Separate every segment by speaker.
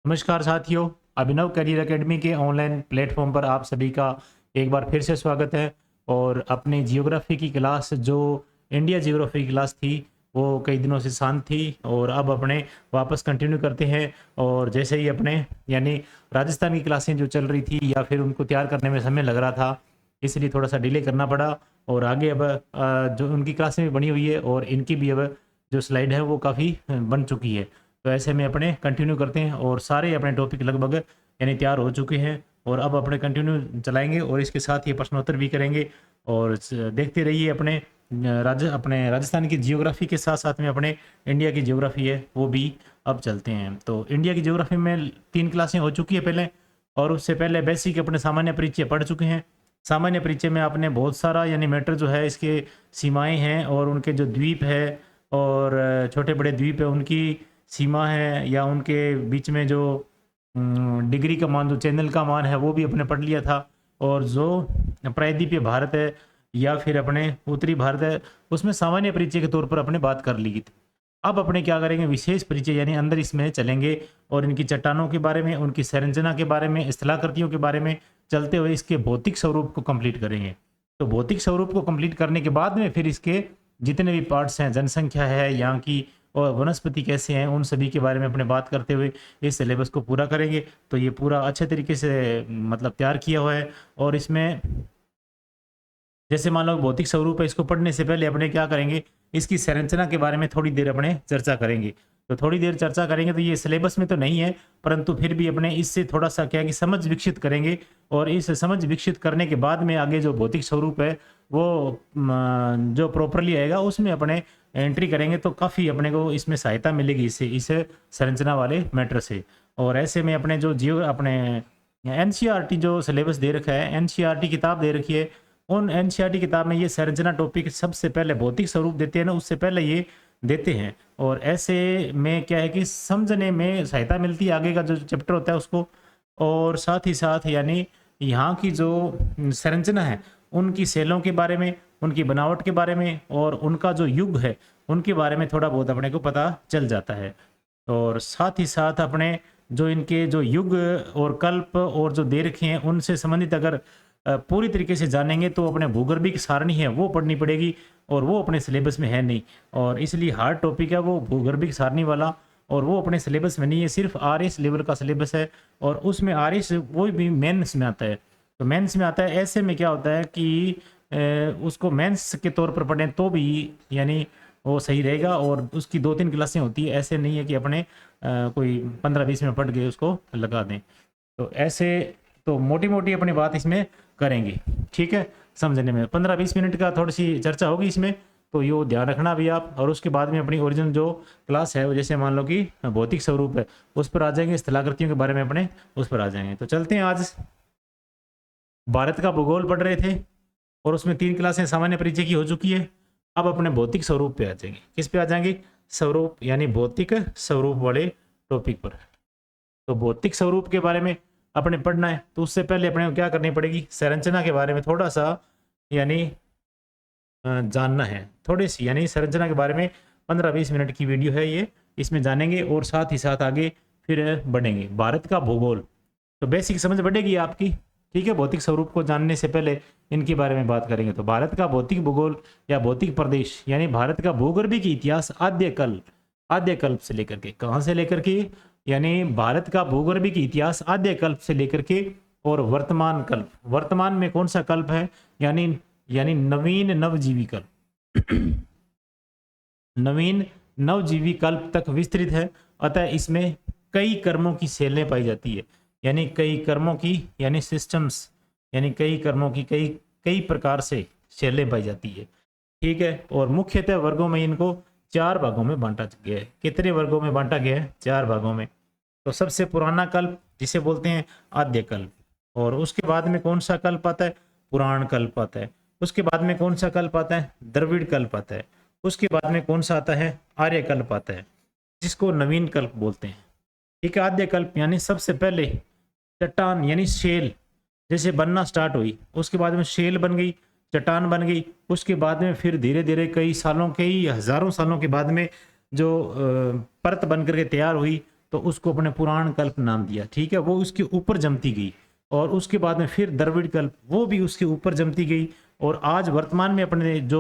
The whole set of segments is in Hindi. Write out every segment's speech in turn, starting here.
Speaker 1: नमस्कार साथियों, अभिनव करियर एकेडमी के ऑनलाइन प्लेटफॉर्म पर आप सभी का एक बार फिर से स्वागत है। और अपनी जियोग्राफी की क्लास जो इंडिया जियोग्राफी की क्लास थी वो कई दिनों से शांत थी और अब अपने वापस कंटिन्यू करते हैं। और जैसे ही अपने यानी राजस्थान की क्लासें जो चल रही थी या फिर उनको तैयार करने में समय लग रहा था, इसलिए थोड़ा सा डिले करना पड़ा। और आगे अब जो उनकी क्लासें भी बनी हुई है और इनकी भी अब जो स्लाइड है वो काफ़ी बन चुकी है। तो ऐसे में अपने कंटिन्यू करते हैं और सारे अपने टॉपिक लगभग यानी तैयार हो चुके हैं और अब अपने कंटिन्यू चलाएंगे और इसके साथ ही प्रश्नोत्तर भी करेंगे। और देखते रहिए अपने राजस्थान की जियोग्राफी के साथ साथ में अपने इंडिया की जियोग्राफी है वो भी अब चलते हैं। तो इंडिया की जियोग्राफी में 3 क्लासें हो चुकी है पहले, और उससे पहले बेसिक अपने सामान्य परिचय पढ़ चुके हैं। सामान्य परिचय में आपने बहुत सारा यानी मैटर जो है इसके सीमाएं हैं और उनके जो द्वीप है और छोटे बड़े द्वीप है उनकी सीमा है या उनके बीच में जो डिग्री का मान जो चैनल का मान है वो भी अपने पढ़ लिया था। और जो प्रायद्वीपीय भारत है या फिर अपने उत्तरी भारत है उसमें सामान्य परिचय के तौर पर अपने बात कर ली थी। अब अपने क्या करेंगे, विशेष परिचय यानी अंदर इसमें चलेंगे और इनकी चट्टानों के बारे में, उनकी संरचना के बारे में, स्थलाकृतियों के बारे में चलते हुए इसके भौतिक स्वरूप को कंप्लीट करेंगे। तो भौतिक स्वरूप को कंप्लीट करने के बाद में फिर इसके जितने भी पार्ट्स हैं, जनसंख्या है यहाँ की और वनस्पति कैसे हैं, उन सभी के बारे में अपने बात करते हुए इस सिलेबस को पूरा करेंगे। तो ये पूरा अच्छे तरीके से मतलब तैयार किया हुआ है। और इसमें जैसे मान लो भौतिक स्वरूप है, इसको पढ़ने से पहले अपने क्या करेंगे, इसकी संरचना के बारे में थोड़ी देर अपने चर्चा करेंगे। तो थोड़ी देर चर्चा करेंगे तो ये सिलेबस में तो नहीं है, परंतु फिर भी अपने इससे थोड़ा सा क्या है कि समझ विकसित करेंगे। और इस समझ विकसित करने के बाद में आगे जो भौतिक स्वरूप है वो जो प्रॉपरली आएगा उसमें अपने एंट्री करेंगे तो काफ़ी अपने को इसमें सहायता मिलेगी इससे, इस संरचना वाले मैटर से। और ऐसे में अपने जो जियो अपने एनसीईआरटी जो सिलेबस दे रखा है, एनसीईआरटी किताब दे रखी है, उन एनसीईआरटी किताब में ये संरचना टॉपिक सबसे पहले भौतिक स्वरूप देते हैं ना, उससे पहले ये देते हैं। और ऐसे में क्या है कि समझने में सहायता मिलती है आगे का जो चैप्टर होता है उसको। और साथ ही साथ यानी यहाँ की जो संरचना है उनकी सेलों के बारे में, उनकी बनावट के बारे में और उनका जो युग है उनके बारे में थोड़ा बहुत अपने को पता चल जाता है। और साथ ही साथ अपने जो इनके जो युग और कल्प और जो दे रखे हैं उनसे संबंधित अगर पूरी तरीके से जानेंगे तो अपने भूगर्भिक सारणी है वो पढ़नी पड़ेगी और वो अपने सिलेबस में है नहीं। और इसलिए हार्ड टॉपिक है वो भूगर्भिक सारणी वाला, और वो अपने सिलेबस में नहीं है, सिर्फ आरएस लेवल का सिलेबस है। और उसमें आरएस वो भी मेंस में आता है। तो मेंस में आता है, ऐसे में क्या होता है कि उसको मेंस के तौर पर पढ़ें तो भी यानी वो सही रहेगा। और उसकी 2-3 क्लासें होती है, ऐसे नहीं है कि अपने कोई 15-20 मिनट पढ़ के उसको लगा दें। तो ऐसे तो मोटी मोटी अपनी बात इसमें करेंगे, ठीक है। समझने में 15-20 मिनट का थोड़ी सी चर्चा होगी इसमें, तो ये ध्यान रखना भी आप। और उसके बाद में अपनी ओरिजिनल जो क्लास है वो जैसे मान लो कि भौतिक स्वरूप है उस पर आ जाएंगे, स्थलाकृतियों के बारे में अपने उस पर आ जाएंगे। तो चलते हैं, आज भारत का भूगोल पढ़ रहे थे और उसमें 3 क्लासें सामान्य परिचय की हो चुकी है। अब अपने भौतिक स्वरूप पे आ जाएंगे। किस पे आ जाएंगे? स्वरूप यानी भौतिक स्वरूप वाले टॉपिक पर। तो भौतिक स्वरूप के बारे में अपने पढ़ना है तो उससे पहले अपने को क्या करनी पड़ेगी, संरचना के बारे में थोड़ा सा यानी जानना है थोड़ी सी, यानी संरचना के बारे में 15-20 मिनट की वीडियो है ये, इसमें जानेंगे और साथ ही साथ आगे फिर बढ़ेंगे। भारत का भूगोल तो बेसिक समझ बढ़ेगी आपकी, ठीक है। भौतिक स्वरूप को जानने से पहले इनके बारे में बात करेंगे। तो भारत का भौतिक भूगोल या भौतिक प्रदेश यानी भारत का भूगर्भिक इतिहास आद्य कल्प से लेकर के, कहाँ से लेकर के, यानी भारत का भूगर्भिक इतिहास आद्य कल्प से लेकर के और वर्तमान कल्प, वर्तमान में कौन सा कल्प है, यानी नवीन नवजीवी कल्प नवीन नवजीवी कल्प तक विस्तृत है। अतः इसमें कई कर्मों की सेलें पाई जाती है, यानी कई कर्मों की यानी सिस्टम्स, यानी कई कर्मों की कई प्रकार से शैलें पाई जाती है, ठीक है। और मुख्यतः वर्गों में इनको 4 भागों में बांटा गया है। कितने वर्गों में बांटा गया है? 4 भागों में। तो सबसे पुराना कल्प जिसे बोलते हैं आद्य कल्प, और उसके बाद में कौन सा कल्प आता है? पुराण कल्प आता है। उसके बाद में कौन सा कल्प आता है? द्रविड़ कल्प आता है। उसके बाद में कौन सा आता है? आर्य कल्प आता है, जिसको नवीन कल्प बोलते हैं, ठीक है। आद्य कल्प यानी सबसे पहले चट्टान यानी शेल जैसे बनना स्टार्ट हुई, उसके बाद में शेल बन गई, चट्टान बन गई, उसके बाद में फिर धीरे धीरे कई सालों, कई हजारों सालों के बाद में जो परत बन करके तैयार हुई तो उसको अपने पुराण कल्प नाम दिया, ठीक है। वो उसके ऊपर जमती गई और उसके बाद में फिर द्रविड़ कल्प, वो भी उसके ऊपर जमती गई। और आज वर्तमान में अपने जो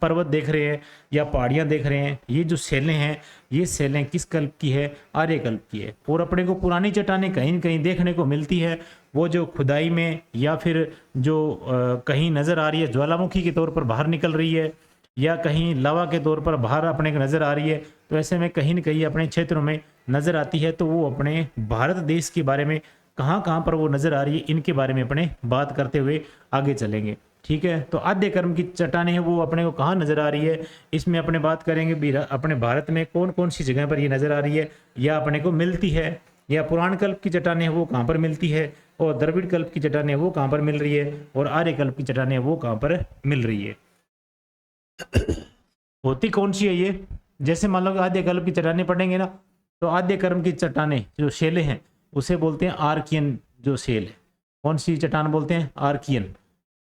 Speaker 1: पर्वत देख रहे हैं या पहाड़ियाँ देख रहे हैं, ये जो सेलें हैं, ये सेलें किस कल्प की है? आर्य कल्प की है। और अपने को पुरानी चट्टानें कहीं न कहीं देखने को मिलती है, वो जो खुदाई में या फिर जो कहीं नज़र आ रही है ज्वालामुखी के तौर पर बाहर निकल रही है, या कहीं लावा के तौर पर बाहर अपने को नज़र आ रही है, तो ऐसे में कहीं न कहीं अपने क्षेत्रों में नज़र आती है। तो वो अपने भारत देश के बारे में कहाँ कहाँ पर वो नज़र आ रही है, इनके बारे में अपने बात करते हुए आगे चलेंगे, ठीक है। तो आद्य कर्म की चट्टानें हैं वो अपने को कहाँ नज़र आ रही है, इसमें अपने बात करेंगे भी अपने भारत में कौन कौन सी जगह पर ये नज़र आ रही है या अपने को मिलती है, या पुराण कल्प की चट्टानें हैं वो कहाँ पर मिलती है, और द्रविड़ कल्प की चट्टानें वो कहाँ पर मिल रही है, और आर्य कल्प की चट्टानें वो कहाँ पर मिल रही है। होती कौन सी है ये? जैसे मान लो आद्य कल्प की चट्टानें पढ़ेंगे ना, तो आद्य कर्म की चट्टानें जो शेलें हैं उसे बोलते हैं आर्कियन जो शेल है। कौन सी चट्टान बोलते हैं? आर्कियन।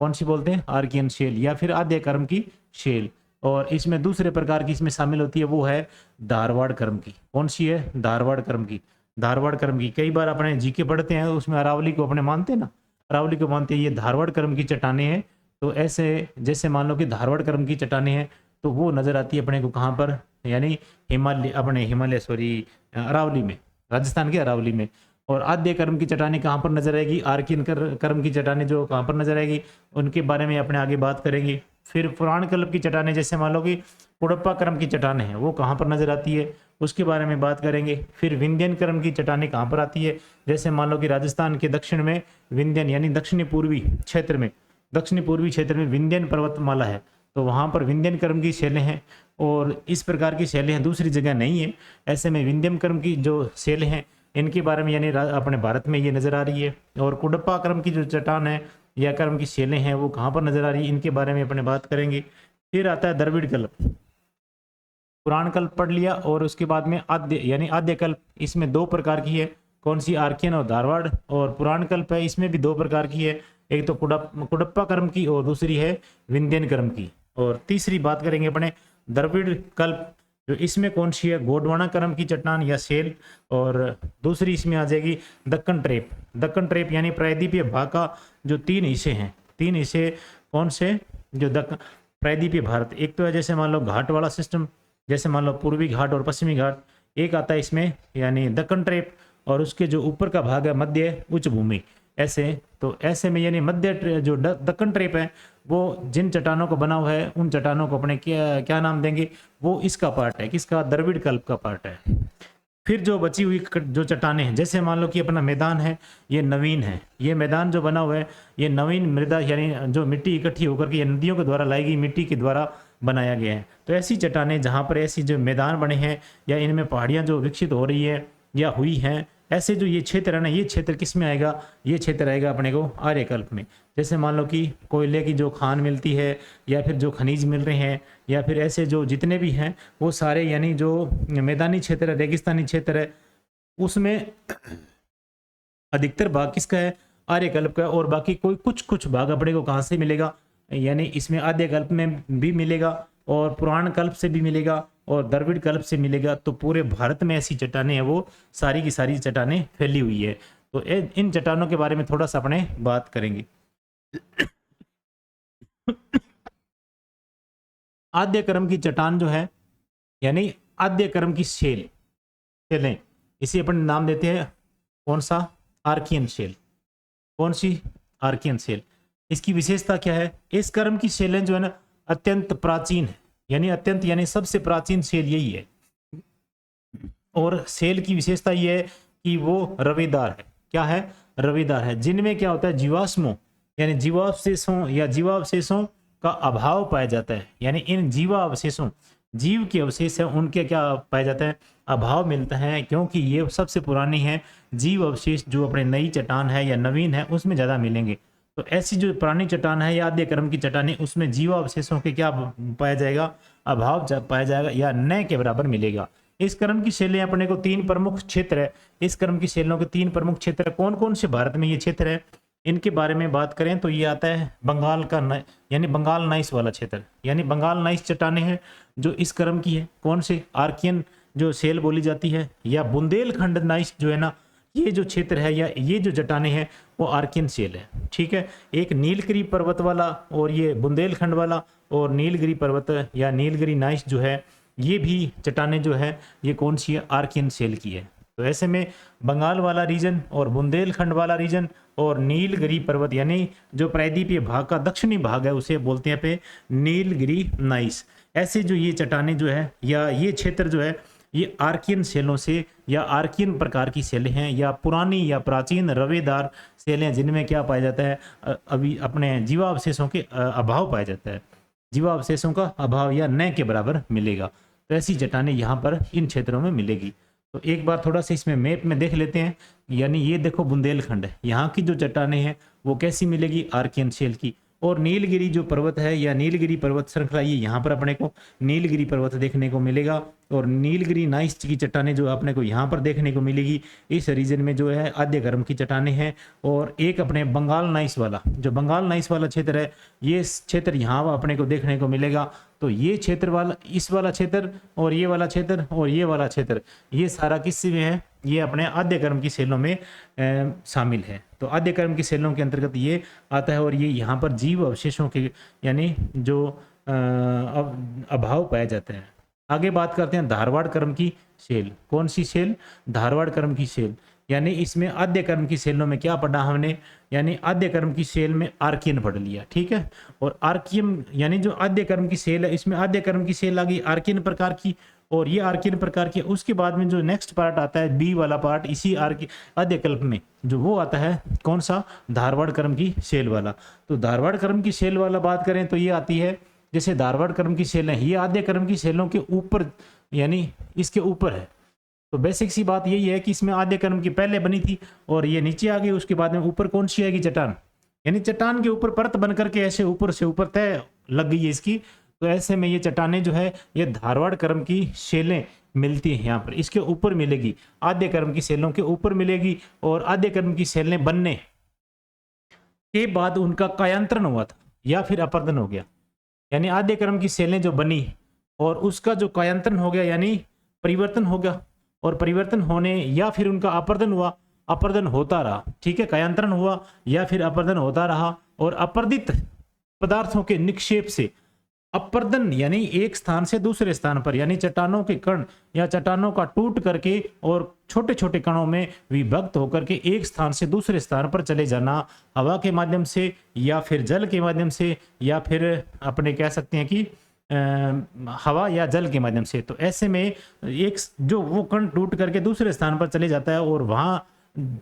Speaker 1: कौन सी बोलते हैं? आर्कियन शेल या फिर आद्य कर्म की शेल। और इसमें दूसरे प्रकार की इसमें शामिल होती है, वो है धारवाड़ कर्म की। कौन सी है? धारवाड़ कर्म की। धारवाड़ कर्म की कई बार अपने जीके पढ़ते हैं, उसमें अरावली को अपने मानते हैं ना, अरावली को मानते हैं, ये धारवाड़ कर्म की चट्टानें हैं। तो ऐसे जैसे मान लो कि धारवाड़ कर्म की चट्टानें हैं, तो वो नज़र आती है अपने को कहाँ पर? यानी हिमालय सॉरी अरावली में, राजस्थान के अरावली में। और आद्य कर्म की चट्टानें कहाँ पर नजर आएगी? आर्कियन कर्म की चट्टानें जो कहाँ पर नजर आएगी, उनके बारे में अपने आगे बात करेंगे। फिर पुराण कल्प की चट्टानें जैसे मान लो कि कुडप्पा कर्म की चट्टानें हैं वो कहाँ पर नजर आती है, उसके बारे में बात करेंगे। फिर विंध्यन कर्म की चट्टानें कहाँ पर आती है, जैसे मान लो कि राजस्थान के दक्षिण में विंध्यन यानी दक्षिणी पूर्वी क्षेत्र में विंध्यन पर्वतमाला है, तो वहाँ पर विंध्यन कर्म की शैलें हैं। और इस प्रकार की शैलें हैं दूसरी जगह नहीं है। ऐसे में विंध्यन कर्म की जो शैलें हैं इनके बारे में यानी अपने भारत में ये नज़र आ रही है। और कुडप्पा कर्म की जो चट्टान है या कर्म की शैलें हैं वो कहाँ पर नज़र आ रही है, इनके बारे में अपने बात करेंगे। फिर आता है द्रविड़ कल्प। पुराण कल्प पढ़ लिया, और उसके बाद में आद्य यानी आद्य कल्प, इसमें दो प्रकार की है। कौन सी? आर्कियन और धारवाड़। और पुराण कल्प है, इसमें भी दो प्रकार की है, एक तो कुडप्पा कर्म की और दूसरी है विंध्यन कर्म की। और तीसरी बात करेंगे अपने द्रविड़ कल्प, जो इसमें कौन सी है? गोंडवाना कर्म की चट्टान या सेल। और दूसरी इसमें आ जाएगी दक्कन ट्रेप। दक्कन ट्रेप यानी प्रायद्वीपीय भाग का जो 3 हिस्से हैं, 3 हिस्से कौन से? जो प्रायद्वीपीय भारत, एक तो है जैसे मान लो घाट वाला सिस्टम, जैसे मान लो पूर्वी घाट और पश्चिमी घाट, एक आता है इसमें यानी दक्कन ट्रेप, और उसके जो ऊपर का भाग है मध्य उच्च भूमि। ऐसे तो ऐसे में यानी मध्य जो दक्कन ट्रेप है वो जिन चट्टानों को बना हुआ है उन चट्टानों को अपने क्या नाम देंगे? वो इसका पार्ट है, किसका? द्रविड़ कल्प का पार्ट है। फिर जो बची हुई जो चट्टानें हैं, जैसे मान लो कि अपना मैदान है, ये नवीन है, ये मैदान जो बना हुआ है ये नवीन मृदा यानी जो मिट्टी इकट्ठी होकर के नदियों के द्वारा लाई गई मिट्टी के द्वारा बनाया गया है। तो ऐसी चट्टानें जहाँ पर ऐसी जो मैदान बने हैं या इनमें पहाड़ियाँ जो विकसित हो रही है या हुई हैं, ऐसे जो ये क्षेत्र है ना, ये क्षेत्र किस में आएगा? ये क्षेत्र आएगा अपने को आर्यकल्प में। जैसे मान लो कि कोयले की जो खान मिलती है या फिर जो खनिज मिल रहे हैं या फिर ऐसे जो जितने भी हैं वो सारे यानी जो मैदानी क्षेत्र है, रेगिस्तानी क्षेत्र है, उसमें अधिकतर भाग किसका है? आर्यकल्प का। और बाकी कोई कुछ भाग अपने को कहाँ से मिलेगा? यानी इसमें आद्य कल्प में भी मिलेगा और पुराण कल्प से भी मिलेगा और द्रविड़ कल्प से मिलेगा। तो पूरे भारत में ऐसी चट्टानें हैं, वो सारी की सारी चट्टानें फैली हुई है। तो इन चट्टानों के बारे में थोड़ा सा अपने बात करेंगे। आद्य कर्म की चट्टान जो है यानी आद्य कर्म की शेलें, इसे अपन नाम देते हैं कौन सा? Archean shell. कौन सी? Archaean shell. इसकी विशेषता क्या है? इस कर्म की शेलें जो है ना अत्यंत प्राचीन है, यानी अत्यंत यानी सबसे प्राचीन शेल यही है। और शेल की विशेषता यह है कि वो रवेदार है। क्या है? रवेदार है। जिनमें क्या होता है? जीवाश्मों यानी जीवावशेषों या जीवावशेषों का अभाव पाया जाता है। यानी इन जीवावशेषों, जीव के अवशेष है, उनके क्या पाया जाता है? अभाव मिलता है, क्योंकि ये सबसे पुरानी है। जीव अवशेष जो अपने नई चट्टान है या नवीन है उसमें ज़्यादा मिलेंगे। तो ऐसी जो पुरानी चट्टान है या आद्य कर्म की चट्टान है उसमें जीवावशेषों के क्या पाया जाएगा? अभाव पाया जाएगा या न के बराबर मिलेगा। इस कर्म की शैलें अपने को 3 प्रमुख क्षेत्र है। इस कर्म की शैलों के 3 प्रमुख क्षेत्र कौन कौन से भारत में ये क्षेत्र है? इनके बारे में बात करें तो ये आता है बंगाल का यानी बंगाल नाइस वाला क्षेत्र, यानी बंगाल नाइस चट्टानें हैं जो इस कर्म की है। कौन से? आर्कियन जो सेल बोली जाती है, या बुंदेलखंड नाइस जो है ना, ये जो क्षेत्र है या ये जो चट्टाने हैं वो आर्कियन सेल है। ठीक है, एक नीलगिरी पर्वत वाला और ये बुंदेलखंड वाला और नीलगिरी पर्वत या नीलगिरी नाइस जो है, ये भी चट्टाने जो है ये कौन सी है, आर्कियन सेल की है। तो ऐसे में बंगाल वाला रीजन और बुंदेलखंड वाला रीजन और नीलगिरी पर्वत यानी जो प्रायद्वीपीय भाग का दक्षिणी भाग है उसे बोलते हैं पे नीलगिरी नाइस। ऐसे जो ये चट्टाने जो है या ये क्षेत्र जो है ये आर्कियन सेलों से या आर्कियन प्रकार की सेलें हैं या पुरानी या प्राचीन रवेदार सेलें जिनमें क्या पाया जाता है, अभी अपने जीवावशेषों के अभाव पाया जाता है, जीवावशेषों का अभाव या न के बराबर मिलेगा। तो ऐसी चट्टानें यहाँ पर इन क्षेत्रों में मिलेगी। तो एक बार थोड़ा सा इसमें मैप में देख लेते हैं। यानी ये देखो बुंदेलखंड है, यहाँ की जो चट्टानें हैं वो कैसी मिलेगी, आर्कियन सेल की। और नीलगिरी जो पर्वत है या नीलगिरी पर्वत श्रृंखला, ये यहाँ पर अपने को नीलगिरी पर्वत देखने को मिलेगा। और नीलगिरी नाइस की चट्टानें जो अपने को यहाँ पर देखने को मिलेगी, इस रीजन में जो है आद्य गर्म की चट्टानें हैं। और एक अपने बंगाल नाइस वाला, जो बंगाल नाइस वाला क्षेत्र है, ये क्षेत्र यहाँ अपने को देखने को मिलेगा। तो ये क्षेत्र वाला, इस वाला क्षेत्र और ये वाला क्षेत्र और ये वाला क्षेत्र, ये सारा किससे में है, ये अपने आद्य कर्म की सेलों में शामिल है। तो आद्य कर्म की सेलों के अंतर्गत ये आता है। और ये यहाँ पर जीव अवशेषों के यानी जो अभाव पाया जाता है। आगे बात करते हैं धारवाड़ कर्म की सेल। कौन सी सेल, धारवाड़ कर्म की सेल। यानी इसमें आद्य कर्म की सेलों में क्या पढ़ा हमने, यानी आद्य कर्म की सेल में आर्कियन पढ़ लिया। ठीक है, और आर्कियन यानी जो आद्य कर्म की सेल है, इसमें आद्य कर्म की सेल आ गई आर्कियन प्रकार की, और ये आर्कियन प्रकार की। उसके बाद में जो नेक्स्ट पार्ट आता है बी वाला पार्ट इसी आद्य कल्प में, जो वो आता है कौन सा, धारवाड़ कर्म की सेल वाला। तो धारवाड़ कर्म की सेल वाला बात करें तो ये आती है, जैसे धारवाड़ कर्म की सेल है, ये आद्य कर्म की सेलों के ऊपर यानी इसके ऊपर है। तो बेसिक सी बात यही है कि इसमें आद्य कर्म की पहले बनी थी और ये नीचे आ गई, उसके बाद में ऊपर कौन सी आएगी, चट्टान। यानी चट्टान के ऊपर परत बन करके ऐसे ऊपर से ऊपर तय लग गई है इसकी। तो ऐसे में ये चट्टानें जो है ये धारवाड़ कर्म की सेलें मिलती है, यहाँ पर इसके ऊपर मिलेगी, आद्य कर्म की सेलों के ऊपर मिलेगी। और आद्य कर्म की सेलें बनने के बाद उनका कायांतरण हुआ था या फिर अपर्दन हो गया। यानी आद्य कर्म की सेलें जो बनी और उसका जो कायांतरण हो गया यानी परिवर्तन हो गया, और परिवर्तन होने या फिर उनका अपर्दन हुआ, अपर्दन होता रहा। ठीक है, कायांतरण हुआ या फिर अपर्दन होता रहा। और अपर्दित पदार्थों के निक्षेप से अपर्दन यानी एक स्थान से दूसरे स्थान पर, यानी चट्टानों के कण या चट्टानों का टूट करके और छोटे छोटे कणों में विभक्त होकर के एक स्थान से दूसरे स्थान पर चले जाना, हवा के माध्यम से या फिर जल के माध्यम से या फिर अपने कह सकते हैं कि हवा या जल के माध्यम से। तो ऐसे में एक जो वो कण टूट करके दूसरे स्थान पर चले जाता है और वहां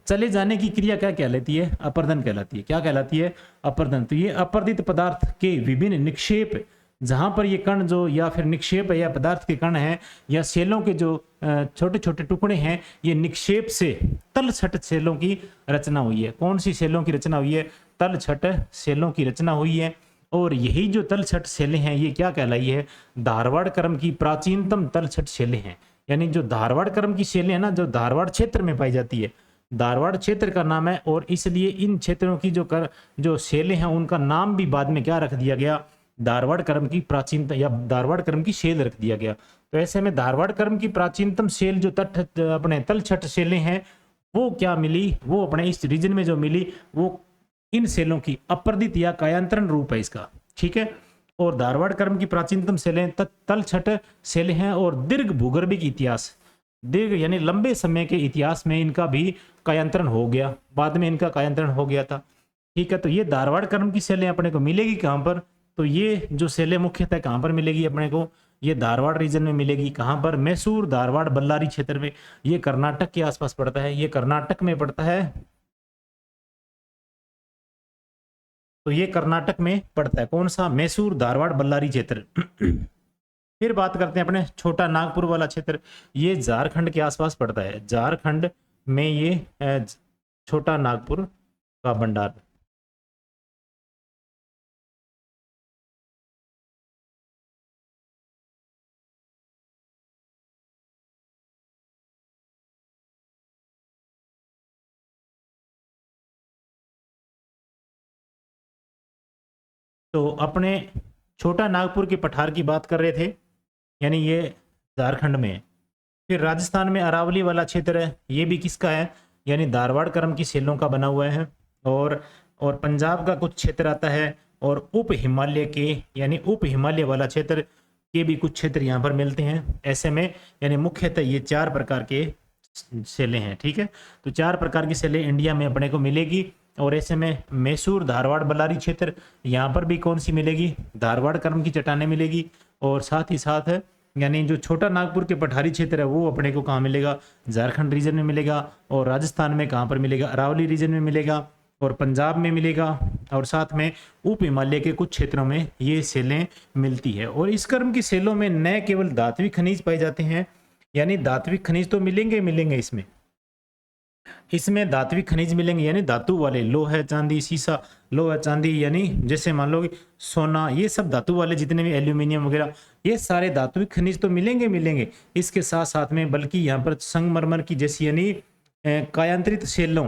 Speaker 1: चले जाने की क्रिया क्या कहलाती है, अपर्दन कहलाती है। क्या कहलाती है, अपर्दन। तो ये अपर्दित पदार्थ के विभिन्न निक्षेप, जहां पर ये कण जो या फिर निक्षेप या पदार्थ के कण हैं या सेलों के जो छोटे छोटे टुकड़े हैं, ये निक्षेप से तलछट सेलों की रचना हुई है। कौन सी सेलों की रचना हुई है, तलछट सेलों की रचना हुई है। और यही जो तलछट सेलें हैं ये क्या कहलाई है, धारवाड़ कर्म की प्राचीनतम तलछट सेलें हैं। यानी जो धारवाड़ कर्म की सेलें हैं ना, जो धारवाड़ क्षेत्र में पाई जाती है, धारवाड़ क्षेत्र का नाम है। और इसलिए इन क्षेत्रों की जो सेलें हैं उनका नाम भी बाद में क्या रख दिया गया, धारवाड़ कर्म की प्राचीनतम या धारवाड़ कर्म की सेल रख दिया गया। तो ऐसे में धारवाड़ कर्म की प्राचीनतम सेल जो अपने तलछट सेलें हैं वो क्या मिली, वो अपने इस रीजन में जो मिली वो इन सेलों की अपर्दित या कायांतरण रूप है इसका। ठीक है, और धारवाड़ कर्म की प्राचीनतम सेलें तलछट सेलें हैं। और दीर्घ भूगर्भिक इतिहास, दीर्घ यानी लंबे समय के इतिहास में इनका भी कायांतरण हो गया, बाद में इनका कायांतरण हो गया था। ठीक है, तो ये धारवाड़ कर्म की सेलें अपने को मिलेगी कहाँ पर, तो ये जो सेलें मुख्यतः कहाँ पर मिलेगी अपने को, ये धारवाड़ रीजन में मिलेगी। कहाँ पर, मैसूर धारवाड़ बल्लारी क्षेत्र में। ये कर्नाटक के आसपास पड़ता है, ये कर्नाटक में पड़ता है। तो ये कर्नाटक में पड़ता है, कौन सा, मैसूर धारवाड़ बल्लारी क्षेत्र। फिर बात करते हैं अपने छोटा नागपुर वाला क्षेत्र, ये झारखंड के आसपास पड़ता है। झारखंड में ये छोटा नागपुर का भंडार। तो अपने छोटा नागपुर के पठार की बात कर रहे थे, यानी ये झारखंड में है। फिर राजस्थान में अरावली वाला क्षेत्र है, ये भी किसका है, यानी धारवाड़ क्रम की सेलों का बना हुआ है। और पंजाब का कुछ क्षेत्र आता है, और उप हिमालय के यानी उप हिमालय वाला क्षेत्र के भी कुछ क्षेत्र यहाँ पर मिलते हैं। ऐसे में यानी मुख्यतः ये 4 प्रकार के सेलें हैं, ठीक है। तो 4 प्रकार की सेलें इंडिया में अपने को मिलेगी। और ऐसे में मैसूर, धारवाड़, बल्लारी क्षेत्र, यहाँ पर भी कौन सी मिलेगी, धारवाड़ क्रम की चट्टानें मिलेगी। और साथ ही साथ है यानी जो छोटा नागपुर के पठारी क्षेत्र है वो अपने को कहाँ मिलेगा, झारखंड रीजन में मिलेगा। और राजस्थान में कहाँ पर मिलेगा, अरावली रीजन में मिलेगा। और पंजाब में मिलेगा। और साथ में उप हिमालय के कुछ क्षेत्रों में ये सेलें मिलती है। और इस क्रम की सेलों में न केवल धात्विक खनिज पाए जाते हैं, यानी धात्विक खनिज तो मिलेंगे इसमें धात्विक खनिज मिलेंगे, यानी धातु वाले, लोहा, चांदी, सीसा, लोहा, चांदी, यानी जैसे मान लो सोना, ये सब धातु वाले जितने भी एल्यूमिनियम वगैरह, ये सारे धात्विक खनिज तो मिलेंगे। इसके साथ साथ में बल्कि यहाँ पर संगमरमर की जैसी यानी कायांतरित सेलों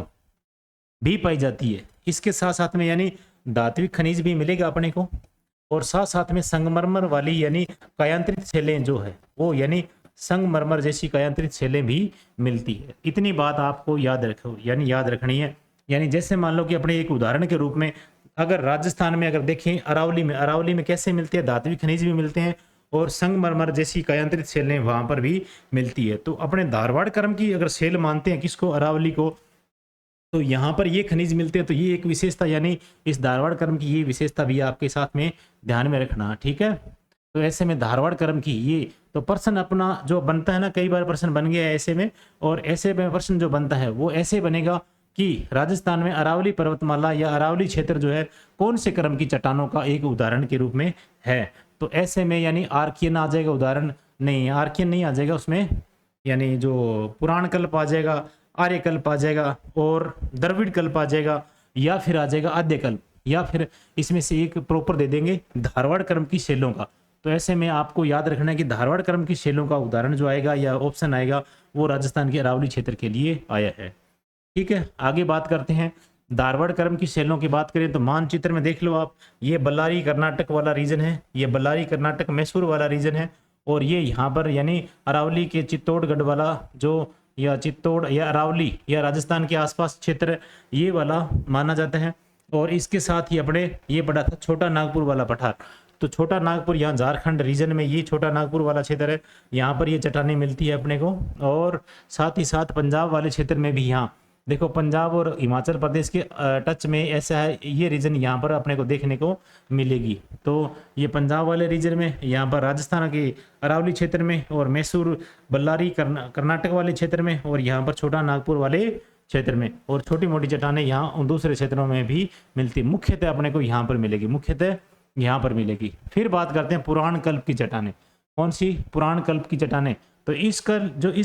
Speaker 1: भी पाई जाती है। इसके साथ साथ में यानी धात्विक खनिज भी मिलेगा अपने को, और साथ साथ में संगमरमर वाली यानी कायांतरित सेलें जो है वो यानी संगमरमर जैसी कायांतरित सेलें भी मिलती है। इतनी बात आपको याद रखनी है। यानी जैसे मान लो कि अपने एक उदाहरण के रूप में अगर राजस्थान में अगर देखें, अरावली में कैसे मिलते हैं, धात्विक खनिज भी मिलते हैं और संगमरमर जैसी कायांतरित सेलें वहां पर भी मिलती है। तो अपने धारवाड़ क्रम की अगर सेल मानते हैं किसको, अरावली को, तो यहाँ पर ये खनिज मिलते हैं। तो ये एक विशेषता, यानी इस धारवाड़ क्रम की ये विशेषता भी आपके साथ में ध्यान में रखना, ठीक है। तो ऐसे में धारवाड़ क्रम की ये तो प्रश्न अपना जो बनता है ना, कई बार प्रश्न बन गया है ऐसे में, और ऐसे में प्रश्न जो बनता है वो ऐसे बनेगा कि राजस्थान में अरावली पर्वतमाला या अरावली क्षेत्र जो है कौन से क्रम की चट्टानों का एक उदाहरण के रूप में है। तो ऐसे में यानी आर्कियन आ जाएगा, उदाहरण नहीं, आर्कियन नहीं आ जाएगा उसमें, यानी जो पुराण कल्प आ जाएगा, आर्य कल्प आ जाएगा, और द्रविड़ कल्प आ जाएगा, या फिर आ जाएगा आद्य कल्प, या फिर इसमें से एक प्रॉपर दे देंगे धारवाड़ क्रम की सेलों का। तो ऐसे में आपको याद रखना है कि धारवाड़ क्रम की सेलों का उदाहरण जो आएगा या ऑप्शन आएगा वो राजस्थान के अरावली क्षेत्र के लिए आया है, ठीक है। आगे बात करते हैं, धारवाड़ क्रम की सेलों की बात करें तो मानचित्र में देख लो आप, ये बल्लारी कर्नाटक वाला रीजन है, ये बल्लारी कर्नाटक मैसूर वाला रीजन है, और ये यहाँ पर यानी अरावली के चित्तौड़गढ़ वाला जो, या चित्तौड़ या अरावली या राजस्थान के आसपास क्षेत्र ये वाला माना जाता है। और इसके साथ ही अपने ये पड़ा था छोटा नागपुर वाला पठार। तो छोटा नागपुर यहाँ झारखंड रीजन में ये छोटा नागपुर वाला क्षेत्र है, यहाँ पर ये चट्टानें मिलती है अपने को। और साथ ही साथ पंजाब वाले क्षेत्र में भी, यहाँ देखो पंजाब और हिमाचल प्रदेश के टच में ऐसा है, ये रीजन यहाँ पर अपने को देखने को मिलेगी। तो ये पंजाब वाले रीजन में, यहाँ पर राजस्थान के अरावली क्षेत्र में, और मैसूर बल्लारी कर्नाटक वाले क्षेत्र में, और यहाँ पर छोटा नागपुर वाले क्षेत्र में, और छोटी मोटी चट्टानें यहाँ दूसरे क्षेत्रों में भी मिलती, मुख्यतः अपने को यहाँ पर मिलेगी, मुख्यतः यहाँ पर मिलेगी। फिर बात करते हैं पुराण कल्प की चट्टानें। कौन सी, पुराण कल्प की चट्टानें। तो इस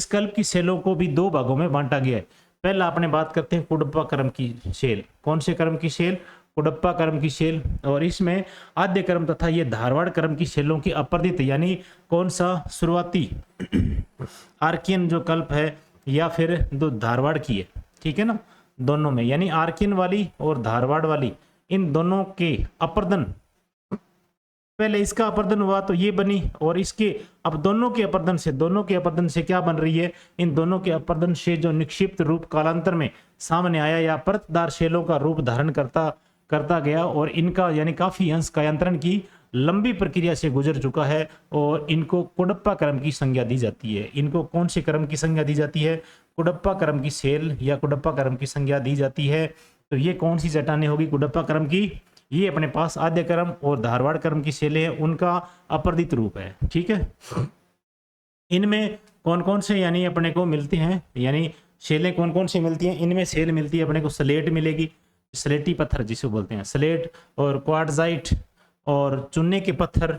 Speaker 1: कल्प की सेलों को भी 2 भागों में बांटा गया है। पहला अपने बात करते हैं कुडप्पा क्रम की सेल। कौन से क्रम की सेल, कुडप्पा क्रम की सेल। और इसमें आद्य क्रम तथा ये धारवाड़ क्रम की सेलों की अपर्दित यानी कौन सा, शुरुआती आर्कियन जो कल्प है, या फिर दो धारवाड़ की है, ठीक है ना, दोनों में, यानी आर्कियन वाली और धारवाड़ वाली, इन दोनों के अपर्दन, पहले इसका अपर्दन हुआ तो ये बनी, और इसके अब दोनों के अपर्दन से क्या बन रही है, इन दोनों के अपर्दन से जो निक्षिप्त रूप कालांतर में सामने आया या परतदार शैलों का रूप धारण करता गया, और इनका यानी काफी अंश कायांतरण की लंबी प्रक्रिया से गुजर चुका है, और इनको कुडप्पा क्रम की संज्ञा दी जाती है। इनको कौन से क्रम की संज्ञा दी जाती है, कुडप्पा क्रम की सेल या कुडप्पा क्रम की संज्ञा दी जाती है। तो ये कौन सी चट्टानें होगी कुडप्पा क्रम की, ये अपने पास आद्य क्रम और धारवाड़ क्रम की सेलें हैं, उनका अपर्दित रूप है, ठीक है। इनमें कौन कौन से यानी अपने को मिलते हैं, यानी सेलें कौन कौन सी मिलती हैं, इनमें सेल मिलती है अपने को स्लेट मिलेगी, स्लेटी पत्थर जिसे बोलते हैं स्लेट, और क्वार्टजाइट और चूने के पत्थर,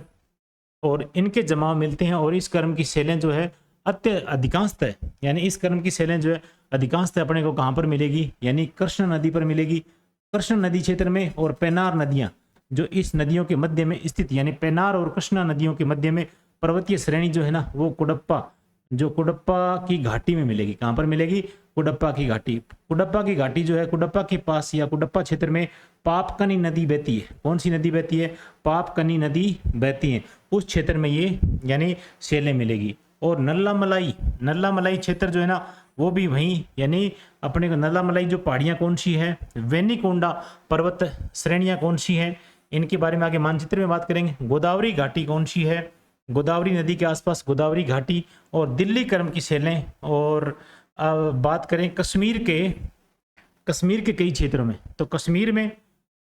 Speaker 1: और इनके जमाव मिलते हैं। और इस क्रम की सेलें जो है अधिकांशतः, यानी इस क्रम की सेलें जो है अधिकांशतः अपने को कहाँ पर मिलेगी, यानी कृष्ण नदी पर मिलेगी, कृष्ण नदी क्षेत्र में, और पेनार नदियां जो इस नदियों के मध्य में स्थित, यानी पेनार और कृष्णा नदियों के मध्य में पर्वतीय श्रेणी जो है ना, वो कुडप्पा की घाटी में मिलेगी। कहाँ पर मिलेगी, कुडप्पा की घाटी। कुडप्पा की घाटी जो है, कुडप्पा के पास या कुडप्पा क्षेत्र में पापकनी नदी बहती है। कौन सी नदी बहती है, पापकनी नदी बहती है, उस क्षेत्र में ये यानी सेलें मिलेगी। और नल्ला मलाई क्षेत्र जो है ना वो भी वहीं, यानी अपने को नल्ला मलाई जो पहाड़ियाँ कौन सी है, वेनिकोंडा पर्वत श्रेणियाँ कौन सी हैं, इनके बारे में आगे मानचित्र में बात करेंगे। गोदावरी घाटी कौन सी है, गोदावरी नदी के आसपास गोदावरी घाटी और दिल्ली क्रम की सेलें। और बात करें कश्मीर के कई क्षेत्रों में, तो कश्मीर में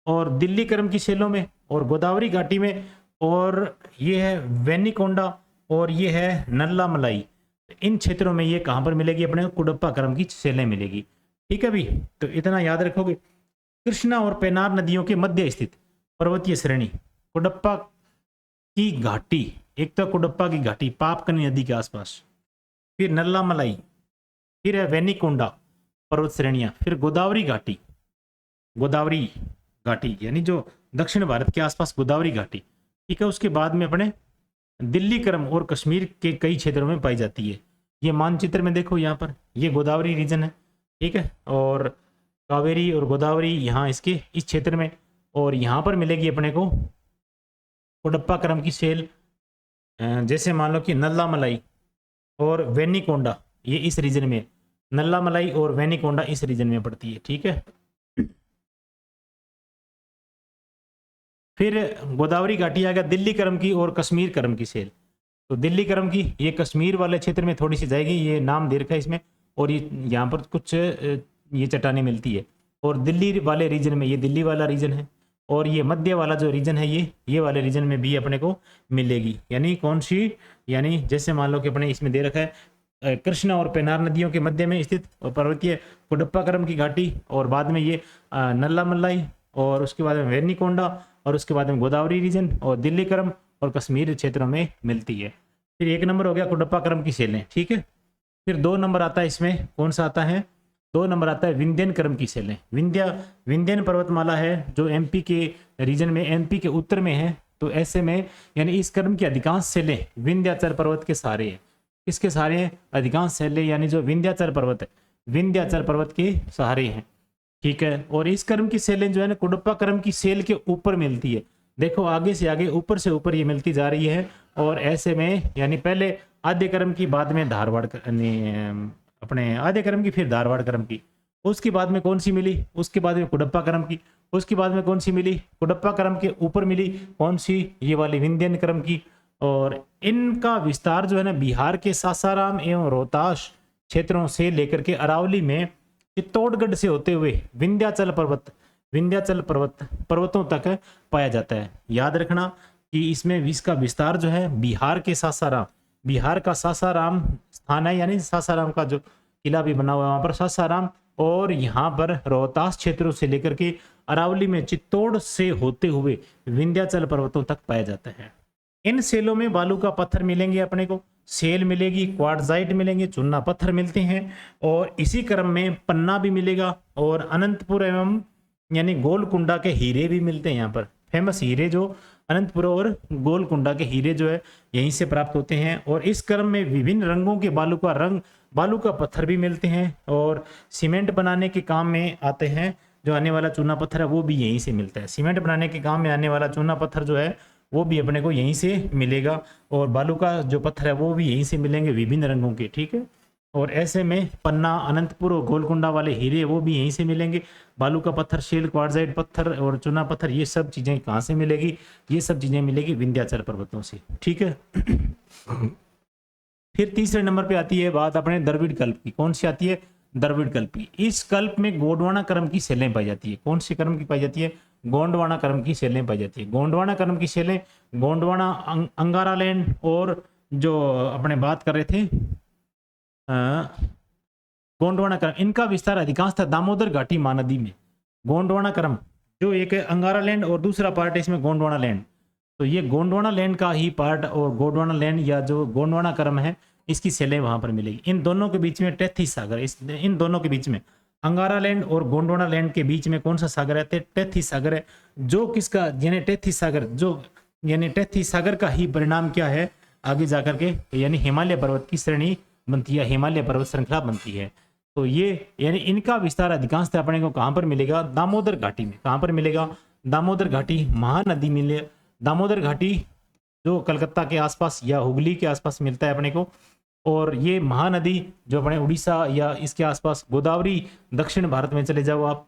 Speaker 1: और दिल्ली क्रम की सेलों में और गोदावरी घाटी में, और ये है वेनिकोंडा और ये है नल्ला मलाई। इन क्षेत्रों में ये कहाँ पर मिलेगी, अपने को कुडप्पा क्रम की सेलें मिलेगी। ठीक है भी, तो इतना याद रखोगे। कृष्णा और पेनार नदियों के मध्य स्थित पर्वतीय श्रेणी कुडप्पा की घाटी, एक तो कुडप्पा की घाटी पापकनी नदी के आसपास, फिर नल्ला मलाई, फिर है वेनिकोंडा पर्वत श्रेणियां, फिर गोदावरी घाटी यानी जो दक्षिण भारत के आसपास गोदावरी घाटी। ठीक है, उसके बाद में अपने दिल्ली क्रम और कश्मीर के कई क्षेत्रों में पाई जाती है। ये मानचित्र में देखो, यहाँ पर ये गोदावरी रीजन है। ठीक है, और कावेरी और गोदावरी यहाँ इसके इस क्षेत्र में, और यहाँ पर मिलेगी अपने को कुडप्पा क्रम की सेल, जैसे मान लो कि नल्ला मलाई और वेनिकोंडा, ये इस रीजन में, नल्ला मलाई और वेनिकोंडा इस रीजन में पड़ती है। ठीक है, फिर गोदावरी घाटी आ गया दिल्ली क्रम की और कश्मीर क्रम की सेल। तो दिल्ली क्रम की ये कश्मीर वाले क्षेत्र में थोड़ी सी जाएगी, ये नाम दे रखा है इसमें, और ये यहाँ पर कुछ ये चट्टानें मिलती है। और दिल्ली वाले रीजन में, ये दिल्ली वाला रीजन है, और ये मध्य वाला जो रीजन है ये वाले रीजन में भी अपने को मिलेगी। यानी कौन सी, यानी जैसे मान लो कि अपने इसमें दे रखा है कृष्णा और पेनार नदियों के मध्य में स्थित पर्वतीय कुडप्पा क्रम की घाटी, और बाद में ये नल्ला मलाई, और उसके बाद में वेनिकोंडा, और उसके बाद में गोदावरी रीजन और दिल्ली क्रम और कश्मीर क्षेत्रों में मिलती है। फिर एक नंबर हो गया कुडप्पा क्रम की सेलें। ठीक है, फिर 2 नंबर आता है इसमें, कौन सा आता है, 2 नंबर आता है विंध्यन क्रम की सेलें। विंध्यन पर्वतमाला है जो एमपी के रीजन में, एमपी के उत्तर में है। तो ऐसे में यानी इस क्रम की अधिकांश सेलें विंध्याचल पर्वत के सहारे है। किसके सहारे हैं, अधिकांश सेलें यानी जो विंध्याचल पर्वत है, विंध्याचल पर्वत के सहारे हैं। ठीक है, और इस क्रम की सेलें जो है ना कुडप्पा क्रम की सेल के ऊपर मिलती है। देखो आगे से आगे, ऊपर से ऊपर ये मिलती जा रही है। और ऐसे में यानी पहले आद्य क्रम की, बाद में धारवाड़ अपने आद्य क्रम की, फिर धारवाड़ क्रम की, उसके बाद में कौन सी मिली, उसके बाद में कुडप्पा क्रम की, उसके बाद में कौन सी मिली, कुडप्पा क्रम के ऊपर मिली कौन सी, ये वाली विंध्यन क्रम की। और इनका विस्तार जो है ना बिहार के सासाराम एवं रोहतास क्षेत्रों से लेकर के अरावली में चित्तौड़गढ़ से होते हुए विंध्याचल पर्वतों तक पाया जाता है। याद रखना कि इसमें इसका विस्तार जो है बिहार का सासाराम स्थान है, यानी सासाराम का जो किला भी बना हुआ है वहां पर सासाराम, और यहाँ पर रोहतास क्षेत्रों से लेकर के अरावली में चित्तौड़ से होते हुए विंध्याचल पर्वतों तक पाया जाता है। इन सेलों में बालू का पत्थर मिलेंगे, अपने को सेल मिलेगी, क्वार्टजाइट मिलेंगे, चूना पत्थर मिलते हैं, और इसी क्रम में पन्ना भी मिलेगा, और अनंतपुर एवं यानी गोलकुंडा के हीरे भी मिलते हैं। यहाँ पर फेमस हीरे जो अनंतपुर और गोलकुंडा के हीरे जो है यहीं से प्राप्त होते हैं। और इस क्रम में विभिन्न रंगों के बालू का पत्थर भी मिलते हैं, और सीमेंट बनाने के काम में आते हैं। जो आने वाला चूना पत्थर है वो भी यहीं से मिलता है। सीमेंट बनाने के काम में आने वाला चूना पत्थर जो है वो भी अपने को यहीं से मिलेगा, और बालू का जो पत्थर है वो भी यहीं से मिलेंगे विभिन्न रंगों के। ठीक है, और ऐसे में पन्ना, अनंतपुर और गोलकुंडा वाले हीरे वो भी यहीं से मिलेंगे। बालू का पत्थर, शेल, क्वार्टजाइट पत्थर और चूना पत्थर, ये सब चीज़ें कहाँ से मिलेगी, ये सब चीज़ें मिलेगी विंध्याचल पर्वतों से। ठीक है, फिर तीसरे नंबर पे आती है बात अपने द्रविड़ कल्प की। कौन सी आती है, द्रविड़ कल्प की। इस कल्प में गोंडवाना क्रम की सेलें पाई जाती है। कौन सी क्रम की पाई जाती है, गोंडवाना क्रम की सेलें पाई जाती है। गोंडवाना क्रम की सेलें, गोंडवाना, अंगारा लैंड, और जो अपने बात कर रहे थे गोंडवाना क्रम, इनका विस्तार अधिकांशतः दामोदर घाटी महानदी में। गोंडवाना क्रम जो एक है अंगारा लैंड, और दूसरा पार्ट है इसमें गोंडवाना लैंड। तो ये गोंडवाना लैंड का ही पार्ट, और गोंडवाना लैंड या जो गोंडवाना क्रम है इसकी सेलें वहां पर मिलेगी। इन दोनों के बीच में टेथीस सागर, इन दोनों के बीच में अंगारा लैंड और गोंडवाना लैंड के बीच में कौन सा सागर है, टेथीस सागर है। जो किसका, यानी टेथीस सागर, जो यानी टेथीस सागर का ही परिणाम क्या है आगे जाकर के, यानी हिमालय पर्वत की श्रेणी बनती है, हिमालय पर्वत श्रृंखला बनती है। तो ये यानी इनका विस्तार अधिकांशतः अपने को कहां पर मिलेगा, दामोदर घाटी में। कहां पर मिलेगा, दामोदर घाटी, महानदी मिले। दामोदर घाटी जो कलकत्ता के आसपास या हुगली के आसपास मिलता है अपने को, और ये महानदी जो अपने उड़ीसा या इसके आसपास, गोदावरी दक्षिण भारत में चले जाओ आप।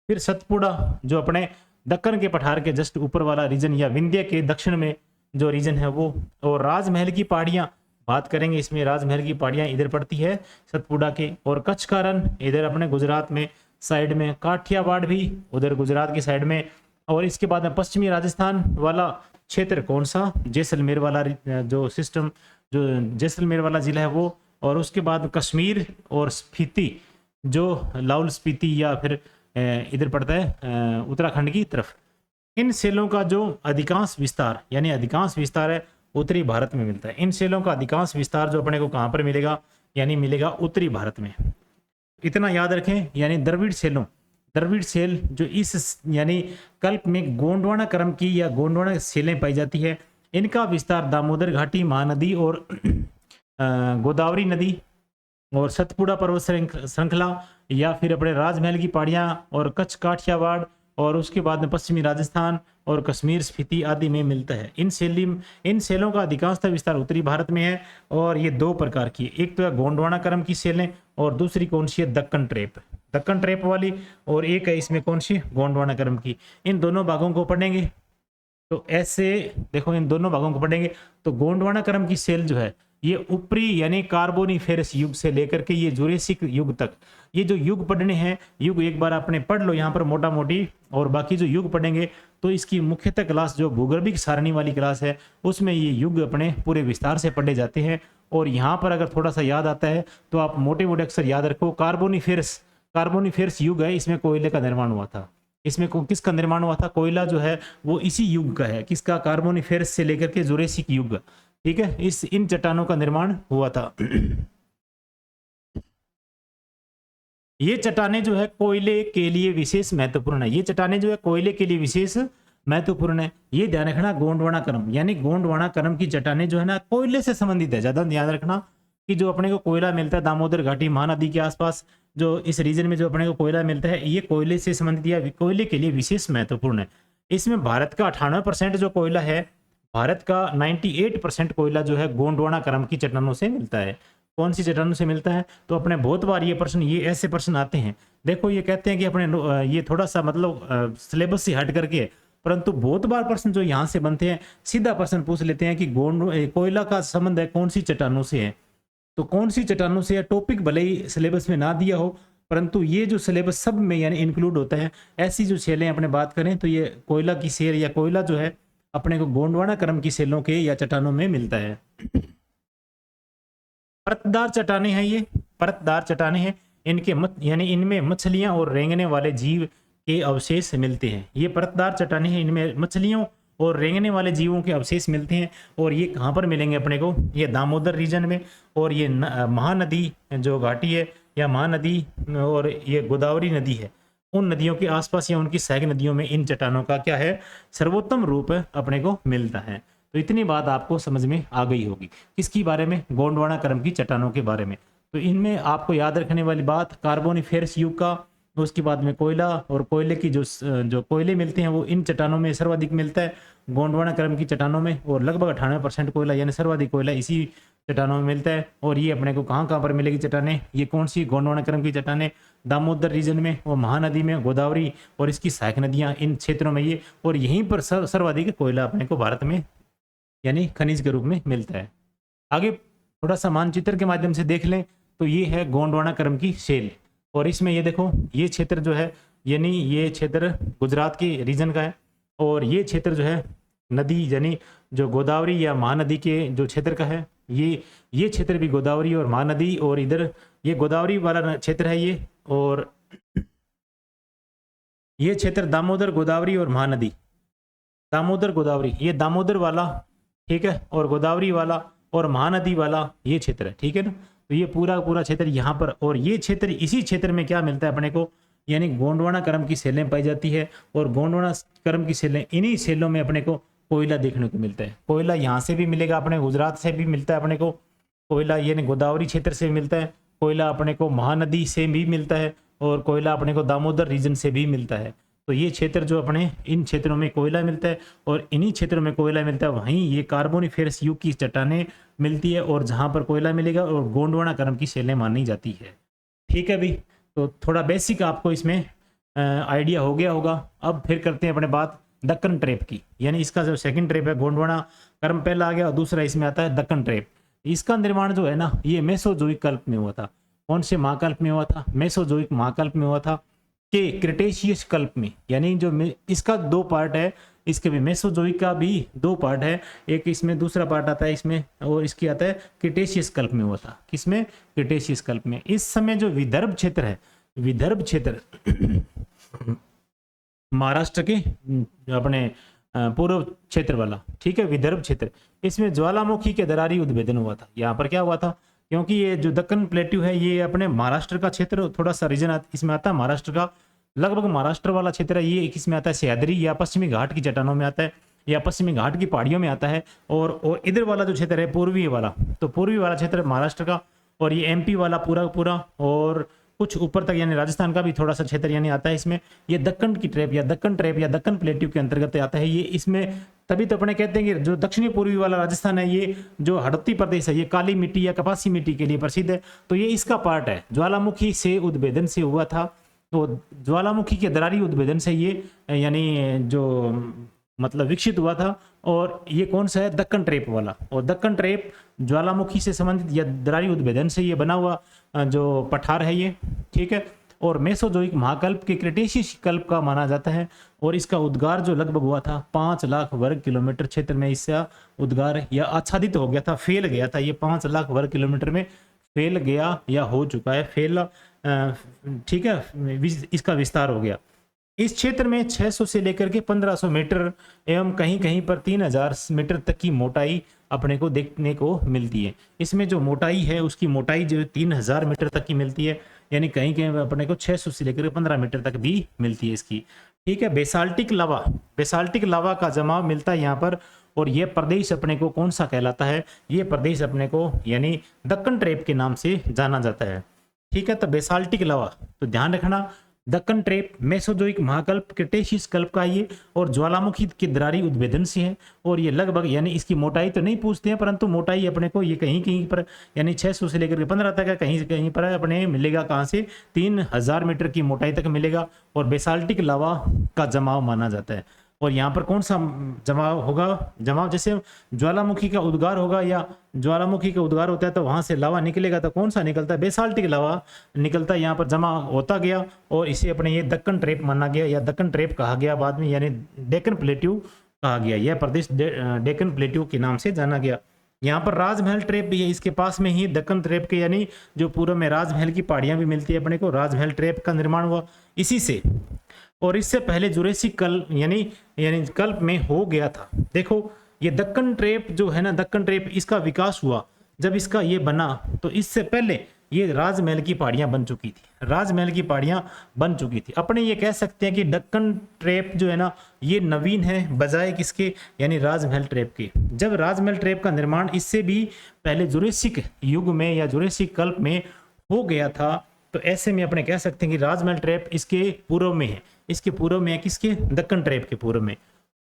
Speaker 1: फिर सतपुड़ा जो अपने दक्कन के पठार के जस्ट ऊपर वाला रीजन या विंध्य के दक्षिण में जो रीजन है वो। और राजमहल की पहाड़ियां बात करेंगे, इसमें राजमहल की पहाड़ियां इधर पड़ती है सतपुड़ा के। और कच्छ का रण इधर अपने गुजरात में साइड में, काठियावाड़ भी उधर गुजरात की साइड में। और इसके बाद में पश्चिमी राजस्थान वाला क्षेत्र कौन सा, जैसलमेर वाला जो सिस्टम, जो जैसलमेर वाला जिला है वो। और उसके बाद कश्मीर और स्पीति जो लाहौल स्पीति या फिर इधर पड़ता है उत्तराखंड की तरफ। इन सेलों का जो अधिकांश विस्तार, यानी अधिकांश विस्तार है उत्तरी भारत में मिलता है। इन सेलों का अधिकांश विस्तार जो अपने को कहाँ पर मिलेगा, यानी मिलेगा उत्तरी भारत में। इतना याद रखें, यानी द्रविड़ सेलों, द्रविड़ सेल जो इस यानी कल्प में गोंडवाना क्रम की या गोंडवाना सेलें पाई जाती है, इनका विस्तार दामोदर घाटी, महानदी और गोदावरी नदी और सतपुड़ा पर्वत श्रृंखला या फिर अपने राजमहल की पहाड़ियां और कच्छ काठियावाड़ और उसके बाद में पश्चिमी राजस्थान और कश्मीर स्पीति आदि में मिलता है। इन सेलों का अधिकांशतः विस्तार उत्तरी भारत में है। और ये दो प्रकार की, एक तो है गोंडवाना क्रम की सेलें और दूसरी कौन सी है, दक्कन ट्रेप, दक्कन ट्रेप वाली। और एक है इसमें कौन सी, गोंडवाना क्रम की। इन दोनों भागों को पढ़ेंगे तो ऐसे देखो, इन दोनों भागों को पढ़ेंगे तो गोंडवाना क्रम की सेल जो है ये ऊपरी यानी कार्बोनिफेरस युग से लेकर के ये जुरेसिक युग तक, ये जो युग पढ़ने हैं, युग एक बार आपने पढ़ लो यहाँ पर मोटा मोटी। और बाकी जो युग पढ़ेंगे तो इसकी मुख्यतः क्लास जो भूगर्भिक सारणी वाली क्लास है उसमें ये युग अपने पूरे विस्तार से पढ़े जाते हैं। और यहाँ पर अगर थोड़ा सा याद आता है तो आप मोटे मोटे अक्षर याद रखो। कार्बोनिफेरस युग है, इसमें कोयले का निर्माण हुआ था। इसमें किसका निर्माण हुआ था, कोयला जो है वो इसी युग का है, किसका, कार्बोनिफेरस से लेकर के जुरेसिक युग, ठीक है। इन चट्टानों का निर्माण हुआ था। ये चट्टानें जो है कोयले के लिए विशेष महत्वपूर्ण है, ये चट्टानें जो है कोयले के लिए विशेष महत्वपूर्ण है। ये ध्यान रखना, गोंडवाना क्रम यानी गोंडवाना क्रम की चट्टानें जो है ना कोयले से संबंधित है। ज्यादा ध्यान रखना कि जो अपने को कोयला मिलता है दामोदर घाटी महानदी के आसपास, जो इस रीजन में जो अपने को कोयला मिलता है, ये कोयले से संबंधित या कोयले के लिए विशेष महत्वपूर्ण है। इसमें भारत का 98% जो कोयला है, भारत का 98% कोयला जो है गोंडवाना क्रम की चट्टानों से मिलता है। कौन सी चट्टानों से मिलता है, तो अपने बहुत बार ये प्रश्न, ये ऐसे प्रश्न आते हैं। देखो ये कहते हैं कि अपने ये थोड़ा सा मतलब सिलेबस से हट करके, परंतु बहुत बार प्रश्न जो यहाँ से बनते हैं सीधा प्रश्न पूछ लेते हैं कि कोयला का संबंध है कौन सी चट्टानों से है। तो कौन सी चट्टानों से है, टॉपिक भले ही सिलेबस में ना दिया हो परंतु ये जो सिलेबस सब में यानी इंक्लूड होता है। ऐसी जो सेलें अपने बात करें तो ये कोयला की सेल या कोयला जो है अपने को गोंडवाना क्रम की सेलों के या चट्टानों में मिलता है। परतदार चट्टानें हैं, ये परतदार चट्टानें हैं, इनके यानी इनमें मछलियां और रेंगने वाले जीव के अवशेष मिलते हैं। ये परतदार चट्टानें हैं, इनमें मछलियों और रेंगने वाले जीवों के अवशेष मिलते हैं। और ये कहाँ पर मिलेंगे अपने को, ये दामोदर रीजन में। और ये महानदी जो घाटी है या महानदी और ये गोदावरी नदी है, उन नदियों के आसपास या उनकी सहायक नदियों में इन चट्टानों का क्या है, सर्वोत्तम रूप अपने को मिलता है। तो इतनी बात आपको समझ में आ गई होगी किसकी बारे में, गोंडवाना क्रम की चट्टानों के बारे में। तो इनमें आपको याद रखने वाली बात, कार्बोनिफेरस युग का, उसके बाद में कोयला और कोयले की जो कोयले मिलते हैं वो इन चट्टानों में सर्वाधिक मिलता है, गोंडवाना क्रम की चट्टानों में। और लगभग 98% कोयला यानी सर्वाधिक कोयला इसी चट्टानों में मिलता है। और ये अपने को कहाँ कहाँ पर मिलेगी चट्टानें, ये कौन सी, गोंडवाना क्रम की चट्टानें दामोदर रीजन में और महानदी में, गोदावरी और इसकी सहायक नदियाँ, इन क्षेत्रों में ये। और यहीं पर सर्वाधिक कोयला अपने को भारत में यानी खनिज के रूप में मिलता है। आगे थोड़ा सा मानचित्र के माध्यम से देख लें तो ये है गोंडवाना क्रम की सेल। और इसमें ये देखो, ये क्षेत्र जो है यानी ये क्षेत्र गुजरात के रीजन का है। और ये क्षेत्र जो है नदी यानी जो गोदावरी या महानदी के जो क्षेत्र का है, ये क्षेत्र भी गोदावरी और महानदी, और इधर ये गोदावरी वाला क्षेत्र है ये। और ये क्षेत्र दामोदर, गोदावरी और महानदी, दामोदर गोदावरी, ये दामोदर वाला, ठीक है, और गोदावरी वाला और महानदी वाला ये क्षेत्र है, ठीक है ना। तो ये पूरा क्षेत्र यहाँ पर, और ये क्षेत्र, इसी क्षेत्र में क्या मिलता है अपने को, यानी गोंडवाना क्रम की सेलें पाई जाती है। और गोंडवाना क्रम की सेलें, इन्हीं सेलों में अपने को कोयला देखने को मिलता है। कोयला यहाँ से भी मिलेगा, अपने गुजरात से भी मिलता है अपने को कोयला, यानी गोदावरी क्षेत्र से मिलता है कोयला, अपने को महानदी से भी मिलता है, और कोयला अपने को दामोदर रीजन से भी मिलता है। तो ये क्षेत्र जो अपने इन क्षेत्रों में कोयला मिलता है और इन्हीं क्षेत्रों में कोयला मिलता है वहीं ये कार्बोनिफेरस युग की चट्टानें मिलती है और जहाँ पर कोयला मिलेगा और गोंडवाना क्रम की शैलें मानी जाती है। ठीक है भाई, तो थोड़ा बेसिक आपको इसमें आइडिया हो गया होगा। अब फिर करते हैं अपने बात दक्कन ट्रेप की, यानी इसका जो सेकंड ट्रेप है गोंडवाना क्रम पहला आ गया और दूसरा इसमें आता है दक्कन ट्रेप। इसका निर्माण जो है ना ये मेसोजोइक कल्प में हुआ था। कौन से महाकल्प में हुआ था? मेसोजोइक महाकल्प में हुआ था कि क्रिटेशियस कल्प में, यानी जो इसका दो पार्ट है, इसके भी मेसोजोइक का भी दो पार्ट है, एक इसमें दूसरा पार्ट आता है इसमें और इसकी आता है क्रिटेशियस कल्प में हुआ था। किसमें? क्रिटेशियस कल्प में। इस समय जो विदर्भ क्षेत्र है, विदर्भ क्षेत्र महाराष्ट्र के अपने पूर्व क्षेत्र वाला, ठीक है, विदर्भ क्षेत्र, इसमें ज्वालामुखी के दरारी उद्भेदन हुआ था। यहाँ पर क्या हुआ था? क्योंकि ये जो दक्कन प्लेट्यू है ये अपने महाराष्ट्र का क्षेत्र, थोड़ा सा रीजन इसमें आता है महाराष्ट्र का, लगभग महाराष्ट्र वाला क्षेत्र है ये। किसमें आता है? सह्याद्री या पश्चिमी घाट की चट्टानों में आता है या पश्चिमी घाट की पहाड़ियों में आता है। और इधर वाला जो क्षेत्र है पूर्वी वाला, तो पूर्वी वाला क्षेत्र महाराष्ट्र का, और ये एमपी वाला पूरा पूरा और कुछ ऊपर तक यानी राजस्थान का भी थोड़ा सा क्षेत्र यानी आता है इसमें। ये दक्कन की ट्रेप या दक्कन ट्रेप या दक्कन प्लेट्यू के अंतर्गत आता है ये। इसमें तभी तो अपने कहते हैं कि जो दक्षिणी पूर्वी वाला राजस्थान है ये जो हड़प्पी प्रदेश है ये काली मिट्टी या कपासी मिट्टी के लिए प्रसिद्ध है, तो ये इसका पार्ट है। ज्वालामुखी से उद्भेदन से हुआ था, तो ज्वालामुखी के दरारी उद्भेदन से ये यानी जो मतलब विकसित हुआ था। और ये कौन सा है? दक्कन ट्रेप वाला। और दक्कन ट्रेप ज्वालामुखी से संबंधित या दरारी उद्भेदन से ये बना हुआ जो पठार है ये, ठीक है। और मेसोजोइक महाकल्प के क्रिटेशियस कल्प का माना जाता है और इसका उद्गार जो लगभग हुआ था 5 लाख वर्ग किलोमीटर क्षेत्र में इसका उद्गार या आच्छादित हो गया था, फैल गया था। ये 5 लाख वर्ग किलोमीटर में फैल गया या हो चुका है, फैला, ठीक है, इसका विस्तार हो गया। इस क्षेत्र में 600 से लेकर के 1500 मीटर एवं कहीं कहीं पर 3000 मीटर तक की मोटाई अपने को देखने को मिलती है। इसमें जो मोटाई है उसकी मोटाई जो 3000 मीटर तक की मिलती है, यानी कहीं कहीं अपने को 600 से लेकर 15 मीटर तक भी मिलती है इसकी, ठीक है। बेसाल्टिक लावा, बेसाल्टिक लावा का जमाव मिलता है यहाँ पर। और ये प्रदेश अपने को कौन सा कहलाता है? ये प्रदेश अपने को यानी दक्कन ट्रेप के नाम से जाना जाता है, ठीक है। तो बेसाल्टिक लावा, तो ध्यान रखना दक्कन ट्रेप मेसोजोइक महाकल्प क्रिटेशियस कल्प का ये और ज्वालामुखी की दरारी उद्भेदन से है। और ये लगभग यानी इसकी मोटाई तो नहीं पूछते हैं, परंतु मोटाई अपने को ये कहीं कहीं पर यानी 600 से लेकर के 15 तक है, कहीं कहीं पर अपने मिलेगा कहाँ से 3000 मीटर की मोटाई तक मिलेगा। और बेसाल्टिक लावा का जमाव माना जाता है। और यहाँ पर कौन सा जमाव होगा? जमाव जैसे ज्वालामुखी का उद्गार होगा या ज्वालामुखी का उद्गार होता है तो वहां से लावा निकलेगा, तो कौन सा निकलता है? बेसाल्टिक लावा निकलता है, यहाँ पर जमा होता गया और इसे अपने ये दक्कन ट्रेप माना गया या दक्कन ट्रेप कहा गया बाद में, यानी डेक्कन प्लेट्यू कहा गया। यह प्रदेश डेक्कन प्लेट्यू के नाम से जाना गया। यहाँ पर राजमहल ट्रेप भी है, इसके पास में ही दक्कन ट्रेप के यानी जो पूर्व में राजमहल की पहाड़ियां भी मिलती है अपने को, राजमहल ट्रेप का निर्माण हुआ इसी से। और इससे पहले जुरेसिक कल्प यानी कल्प में हो गया था। देखो ये दक्कन ट्रेप जो है ना, दक्कन ट्रेप इसका विकास हुआ जब इसका ये बना, तो इससे पहले ये राजमहल की पहाड़ियां बन चुकी थी, राजमहल की पहाड़ियां बन चुकी थी। अपने ये कह सकते हैं कि दक्कन ट्रेप जो है ना ये नवीन है बजाय किसके, यानी राजमहल ट्रेप के। जब राजमहल ट्रेप का निर्माण इससे भी पहले जुरेसिक युग में या जुरेसिक कल्प में हो गया था, तो ऐसे में अपने कह सकते हैं कि राजमहल ट्रेप इसके पूर्व में है, इसके पूर्व में है, किसके? दक्कन ट्रेप के पूर्व में।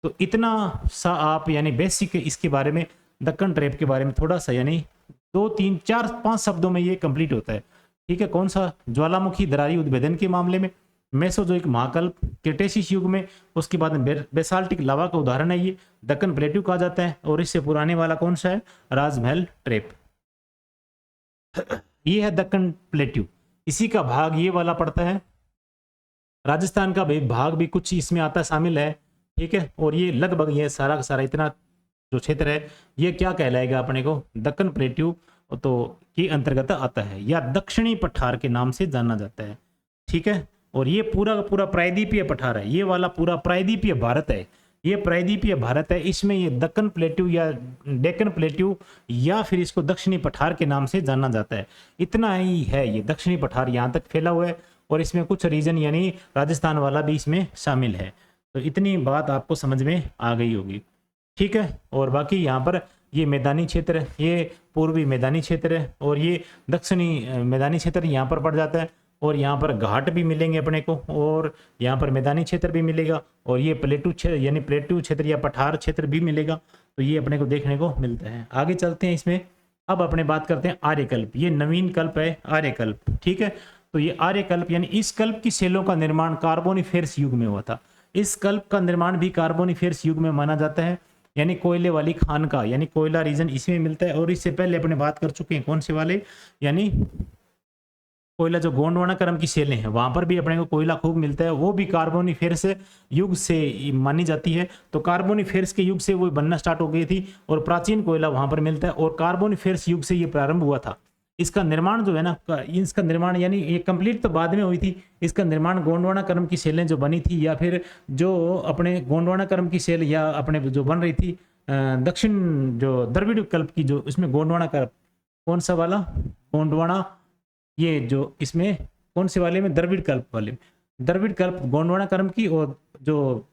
Speaker 1: तो इतना सा आप यानी बेसिक इसके बारे में, दक्कन ट्रेप के बारे में थोड़ा सा यानी 2 3 4 5 शब्दों में ये कंप्लीट होता है, ठीक है। कौन सा? ज्वालामुखी दरारी उद्भेदन के मामले में, मेसोजोइक महाकल्प क्रिटेशियस युग में, उसके बाद में बेसाल्टिक लावा का उदाहरण है ये दक्कन प्लेट्यू कहा जाता है। और इससे पुराने वाला कौन सा है? राजमहल ट्रेप। ये है दक्कन प्लेट्यू, इसी का भाग ये वाला पड़ता है। राजस्थान का भाग भी कुछ इसमें आता शामिल है, ठीक है। और ये लगभग ये सारा का सारा इतना जो क्षेत्र है ये क्या कहलाएगा अपने को? दक्कन प्लेट्यू तो के अंतर्गत आता है या दक्षिणी पठार के नाम से जाना जाता है, ठीक है। और ये पूरा का पूरा प्रायद्वीपीय पठार है, ये वाला पूरा प्रायद्वीपीय भारत है, ये प्रायद्वीपीय भारत है। इसमें ये दक्कन प्लेट्यू या डेक्कन प्लेट्यू या फिर इसको दक्षिणी पठार के नाम से जाना जाता है। इतना ही है, ये दक्षिणी पठार यहाँ तक फैला हुआ है और इसमें कुछ रीजन यानी राजस्थान वाला भी इसमें शामिल है। तो इतनी बात आपको समझ में आ गई होगी, ठीक है। और बाकी यहाँ पर ये मैदानी क्षेत्र है, ये पूर्वी मैदानी क्षेत्र है और ये दक्षिणी मैदानी क्षेत्र यहाँ पर पड़ जाता है। और यहाँ पर घाट भी मिलेंगे अपने को, और यहाँ पर मैदानी क्षेत्र भी मिलेगा, और ये प्लेटू क्षेत्र यानी प्लेटू क्षेत्र या पठार क्षेत्र भी मिलेगा। तो ये अपने को देखने को मिलता है। आगे चलते हैं इसमें। अब अपने बात करते हैं आर्यकल्प। ये नवीन कल्प है आर्यकल्प, ठीक है। तो ये आर्यकल्प यानी इस कल्प की सेलों का निर्माण कार्बोनिफेरस युग में हुआ था। इस कल्प का निर्माण भी कार्बोनिफेरस युग में माना जाता है, यानी कोयले वाली खान का, यानी कोयला रीजन इसमें मिलता है। और इससे पहले अपने बात कर चुके हैं कौन से वाले, यानी कोयला जो गोंडवाना क्रम की सेलें हैं वहां पर भी अपने को कोयला खूब मिलता है, वो भी कार्बोनिफेरस युग से मानी जाती है। तो कार्बोनिफेरस के युग से वो बनना स्टार्ट हो गई थी और प्राचीन कोयला वहां पर मिलता है, और कार्बोनिफेरस युग से ये प्रारंभ हुआ था। इसका निर्माण जो है ना, इसका निर्माण यानी ये कंप्लीट तो बाद में हुई थी। इसका निर्माण गोंडवाना क्रम की सेलें जो बनी थी, या फिर जो अपने गोंडवाना क्रम की सेल या अपने जो बन रही थी दक्षिण जो द्रविड़ कल्प की, जो इसमें गोंडवाना कल्प कौन सा वाला गोंडवाना, ये जो इसमें कौन से वाले में द्रविड़ कल्प वाले, द्रविड़ कल्प गोंडवाना क्रम की, और जो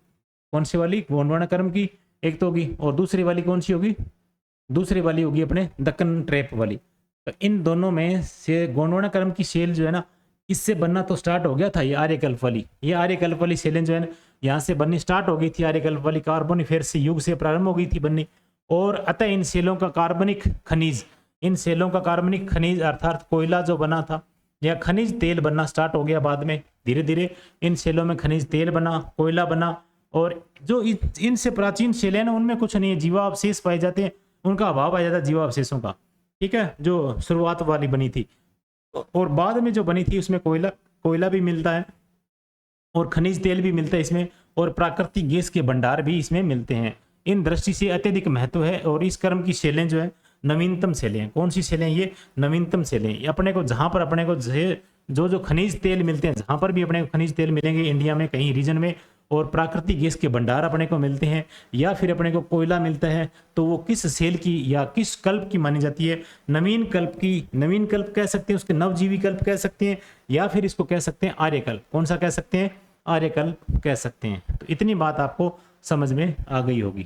Speaker 1: कौन सी वाली गोंडवाना क्रम की एक तो होगी, और दूसरी वाली कौन सी होगी, दूसरी वाली होगी अपने दक्कन ट्रैप वाली। तो इन दोनों में से गोंडवाना क्रम की सेल जो है ना, इससे बनना तो स्टार्ट हो गया था ये आर्यकल्प वाली। ये आर्यकल्प वाली सेलें जो है ना यहाँ से बननी स्टार्ट हो गई थी। आर्यकल्प वाली कार्बोनिफेरस युग से प्रारंभ हो गई थी बननी, और अतः इन सेलों का कार्बनिक खनिज, इन सेलों का कार्बनिक खनिज अर्थात कोयला जो बना था या खनिज तेल बनना स्टार्ट हो गया बाद में। धीरे धीरे इन सेलों में खनिज तेल बना, कोयला बना, और जो इनसे प्राचीन सेलें ना उनमें कुछ नहीं है, जीवावशेष पाए जाते हैं, उनका अभाव आ जाता है जीवावशेषों का, ठीक है, जो शुरुआत वाली बनी थी। और बाद में जो बनी थी उसमें कोयला भी मिलता है और खनिज तेल भी मिलता है इसमें, और प्राकृतिक गैस के भंडार भी इसमें मिलते हैं। इन दृष्टि से अत्यधिक महत्व है। और इस क्रम की सेलें जो है नवीनतम सेलें हैं। कौन सी सेलें, ये नवीनतम सेलें। अपने को जहाँ पर अपने को जो खनिज तेल मिलते हैं, जहाँ पर भी अपने को खनिज तेल मिलेंगे इंडिया में कहीं रीजन में, और प्राकृतिक गैस के भंडार अपने को मिलते हैं, या फिर अपने को कोयला मिलता है, तो वो किस सेल की या किस कल्प की मानी जाती है, नवीन कल्प की। नवीन कल्प कह सकते हैं, उसके नवजीवी कल्प कह सकते हैं, या फिर इसको कह सकते हैं आर्यकल्प। कौन सा कह सकते हैं, आर्यकल्प कह सकते हैं। तो इतनी बात आपको समझ में आ गई होगी,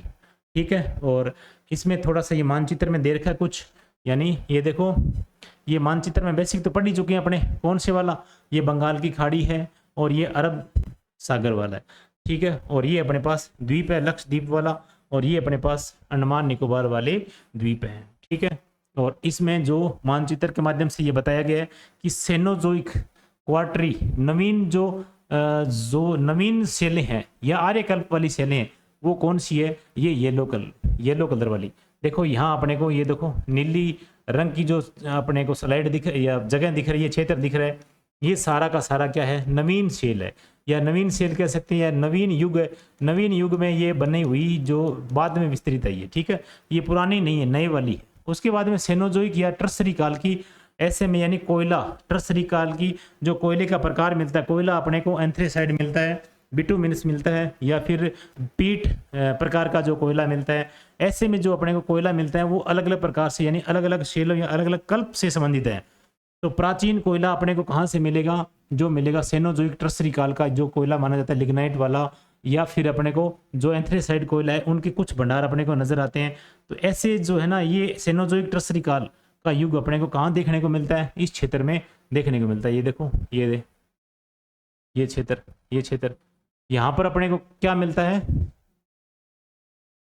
Speaker 1: ठीक है। और इसमें थोड़ा सा ये मानचित्र में दे रखा है कुछ, यानी ये देखो, ये मानचित्र में बेसिक तो पढ़ ही चुके हैं अपने। कौन से वाला, ये बंगाल की खाड़ी है, और ये अरब सागर वाला है, ठीक है। और ये अपने पास द्वीप है लक्षद्वीप वाला, और ये अपने पास अंडमान निकोबार वाले द्वीप हैं, ठीक है। और इसमें जो मानचित्र के माध्यम से ये बताया गया है कि सेनोजोइक क्वार्टरी नवीन जो नवीन सेलें हैं या आर्यकल्प वाली सेलें हैं, वो कौन सी है, ये येलो कलर वाली। देखो यहाँ अपने को ये देखो नीली रंग की जो अपने को स्लाइड दिख या जगह दिख रही है, क्षेत्र दिख रहा है, ये सारा का सारा क्या है, नवीन सेल है, या नवीन सेल कह सकते हैं, या नवीन युग है। नवीन युग में ये बनी हुई जो बाद में विस्तृत है ये, ठीक है, ये पुरानी नहीं है, नई वाली है। उसके बाद में सेनोजोइक या ट्रसरी काल की, ऐसे में यानी कोयला ट्रसरी काल की जो कोयले का प्रकार मिलता है, कोयला अपने को एंथ्रेसाइड मिलता है, बिटुमिनस मिलता है, या फिर पीट प्रकार का जो कोयला मिलता है। ऐसे में जो अपने को कोयला मिलता है वो अलग अलग प्रकार से यानी अलग अलग शेलों या अलग अलग कल्प से संबंधित है। तो प्राचीन कोयला अपने को कहाँ से मिलेगा, जो मिलेगा सेनोजोइक ट्रसरी काल का जो कोयला माना जाता है, लिग्नाइट वाला, या फिर अपने को जो एंथ्रेसाइड कोयला है उनके कुछ भंडार अपने को नजर आते हैं। तो ऐसे जो है ना, ये सेनोजोइक ट्रसरी काल का युग अपने को कहाँ देखने को मिलता है, इस क्षेत्र में देखने को मिलता है। ये देखो, ये क्षेत्र यहाँ पर अपने को क्या मिलता है,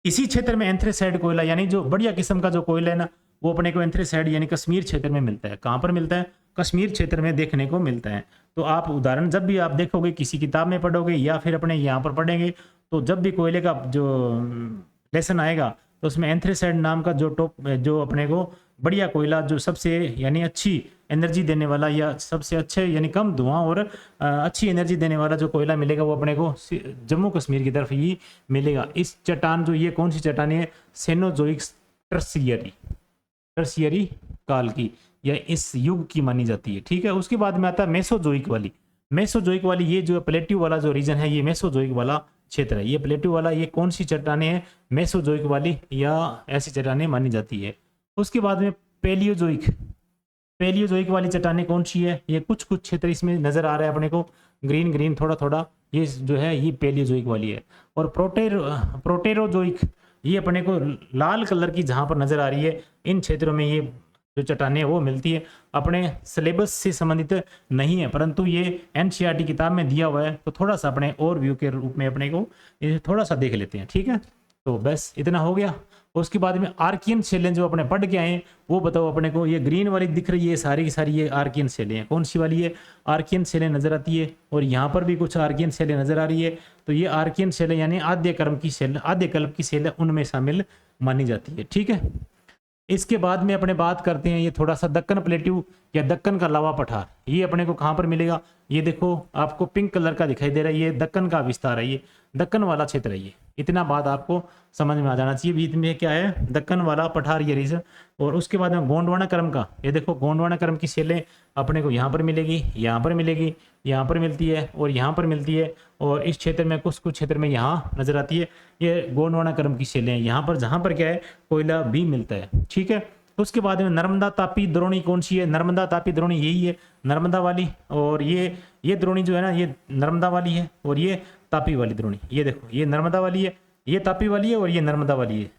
Speaker 1: इसी क्षेत्र में एंथ्रेसाइड कोयला यानी जो बढ़िया किस्म का जो कोयला है ना, वो अपने को एंथ्रेसाइड यानी कश्मीर क्षेत्र में मिलता है। कहाँ पर मिलता है, कश्मीर क्षेत्र में देखने को मिलता है। तो आप उदाहरण जब भी आप देखोगे, किसी किताब में पढ़ोगे या फिर अपने यहाँ पर पढ़ेंगे, तो जब भी कोयले का जो लेसन आएगा तो उसमें एंथ्रेसाइड नाम का जो अपने को बढ़िया कोयला, जो सबसे यानी अच्छी एनर्जी देने वाला या सबसे अच्छे यानी कम धुआं और अच्छी एनर्जी देने वाला जो कोयला मिलेगा, वो अपने को जम्मू कश्मीर की तरफ ही मिलेगा। इस चट्टान जो ये कौन सी चट्टान है, सेनोजोइक टर्शियरी काल की या इस युग की मानी जाती है, ठीक है। उसके बाद में आता है मेसोजोइक वाली, ये जो प्लेट्यू वाला जो रीजन है, ये मेसोजोइक वाला क्षेत्र है। ये प्लेट्यू वाला, ये कौन सी चट्टानें हैं, मेसोजोइक वाली या ऐसी चट्टानें मानी जाती है। उसके बाद में पेलियोजोइक वाली चट्टानें कौन सी है, ये कुछ क्षेत्र इसमें नजर आ रहा है अपने को, ग्रीन थोड़ा, ये जो है ये पेलियोजोइक वाली है। और प्रोटेरोजोइक, ये अपने को लाल कलर की जहाँ पर नजर आ रही है, इन क्षेत्रों में ये जो चट्टानें वो मिलती है, अपने सिलेबस से संबंधित नहीं है, परंतु ये एनसीईआरटी किताब में दिया हुआ है, तो थोड़ा सा अपने ओवरव्यू के रूप में अपने को ये थोड़ा सा देख लेते हैं। ठीक है, तो बस इतना हो गया। उसके बाद में आर्कियन सेलें जो अपने पढ़ के आए वो बताओ अपने को। ये ग्रीन वाली दिख रही है सारी की सारी, ये आर्कियन सेलें हैं। कौन सी वाली है? आर्कियन सेलें नजर आती है, और यहाँ पर भी कुछ आर्कियन सेलें नजर आ रही है। तो ये आर्कियन सेलें यानी आद्य कर्म की सेल, आद्य कल्प की सेल उनमें शामिल मानी जाती है। ठीक है, इसके बाद में अपने बात करते हैं ये थोड़ा सा दक्कन प्लेट्यू या दक्कन का लावा पठार। ये अपने को कहाँ पर मिलेगा? ये देखो आपको पिंक कलर का दिखाई दे रहा है, ये दक्कन का विस्तार है, ये दक्कन वाला क्षेत्र है। ये इतना बात आपको समझ में आ जाना चाहिए। बीच में क्या है? दक्कन वाला पठार, ये रीजन। और उसके बाद में गोंडवाना क्रम का, ये देखो गोंडवाना क्रम की सेलें अपने को यहाँ पर मिलेगी, यहाँ पर मिलेगी, यहाँ पर मिलती है और यहाँ पर मिलती है, और इस क्षेत्र में कुछ क्षेत्र में यहाँ नजर आती है। ये गोंडवाना क्रम की सेलें हैं यहाँ पर, जहाँ पर क्या है? कोयला भी मिलता है। ठीक है, उसके बाद में नर्मदा तापी द्रोणी कौन सी है? नर्मदा तापी द्रोणी यही है, नर्मदा वाली। और ये द्रोणी जो है ना, ये नर्मदा वाली है, और ये तापी वाली द्रोणी। ये देखो, ये नर्मदा वाली है, ये तापी वाली है, और ये नर्मदा वाली है।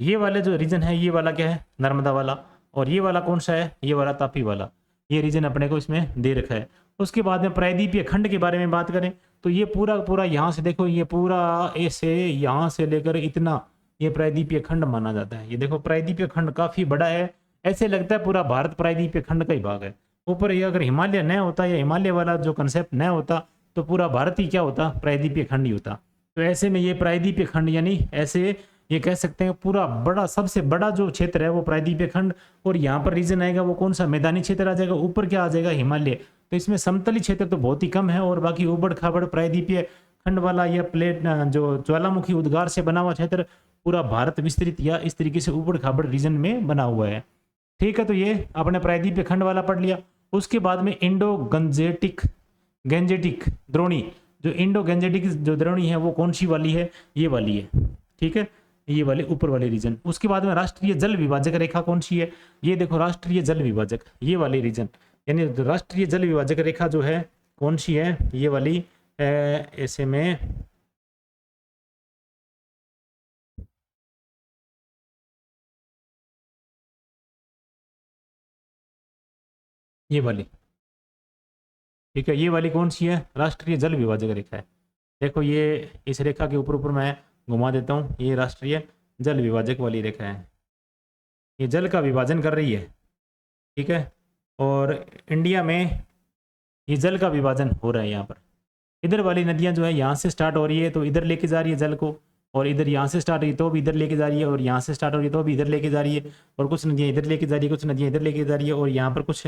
Speaker 1: ये वाले जो रीजन है, ये वाला क्या है? नर्मदा वाला। और ये वाला कौन सा है? ये वाला तापी वाला। ये रीजन अपने को इसमें दे रखा है। उसके बाद में प्रायद्वीपीय खंड के बारे में बात करें तो ये पूरा पूरा यहाँ से देखो, ये पूरा ऐसे यहाँ से लेकर इतना, ये प्रायद्वीपीय खंड माना जाता है। ये देखो प्रायद्वीपीय खंड काफी बड़ा है, ऐसे लगता है पूरा भारत प्रायद्वीपीय खंड का ही भाग है। ऊपर ये अगर हिमालय न होता या हिमालय वाला जो कंसेप्ट न होता तो पूरा भारत ही क्या होता? प्रायद्वीपीय खंड ही होता। तो ऐसे में ये प्रायद्वीपीय खंड यानी ऐसे ये कह सकते हैं पूरा बड़ा, सबसे बड़ा जो क्षेत्र है वो प्रायद्वीपीय खंड। और यहाँ पर रीजन आएगा वो कौन सा? मैदानी क्षेत्र आ जाएगा। ऊपर क्या आ जाएगा? हिमालय। तो इसमें समतली क्षेत्र तो बहुत ही कम है, और बाकी उबड़ खाबड़ प्रायद्वीपीय खंड वाला या प्लेट जो ज्वालामुखी उद्गार से बना हुआ क्षेत्र पूरा भारत विस्तृत या इस तरीके से उबड़ खाबड़ रीजन में बना हुआ है। ठीक है, तो ये आपने प्रायद्वीपीय खंड वाला पढ़ लिया। उसके बाद में इंडो गंजेटिक द्रोणी, जो इंडो गंजेटिक जो द्रोणी है वो कौन सी वाली है? ये वाली है। ठीक है, ये वाले ऊपर वाले रीजन। उसके बाद में राष्ट्रीय जल विभाजक रेखा कौन सी है? ये देखो राष्ट्रीय जल विभाजक, ये वाले रीजन, यानी राष्ट्रीय जल विभाजक रेखा जो है कौन सी है? ये वाली ऐसे में ये वाली। ठीक है, ये वाली कौन सी है? राष्ट्रीय जल विभाजक रेखा है। देखो ये इस रेखा के ऊपर ऊपर मैं घुमा देता हूँ, ये राष्ट्रीय जल विभाजक वाली रेखा है। ये जल का विभाजन कर रही है। ठीक है, और इंडिया में ये जल का विभाजन हो रहा है। यहाँ पर इधर वाली नदियाँ जो है यहाँ से स्टार्ट हो रही है तो इधर लेके जा रही है जल को, और इधर यहाँ से स्टार्ट हुई तो भी इधर लेके जा रही है, और यहाँ से स्टार्ट हो रही है तो भी इधर लेके जा रही है, और कुछ नदियाँ इधर लेके जा रही है, कुछ नदियाँ इधर लेके जा रही है, और यहाँ पर कुछ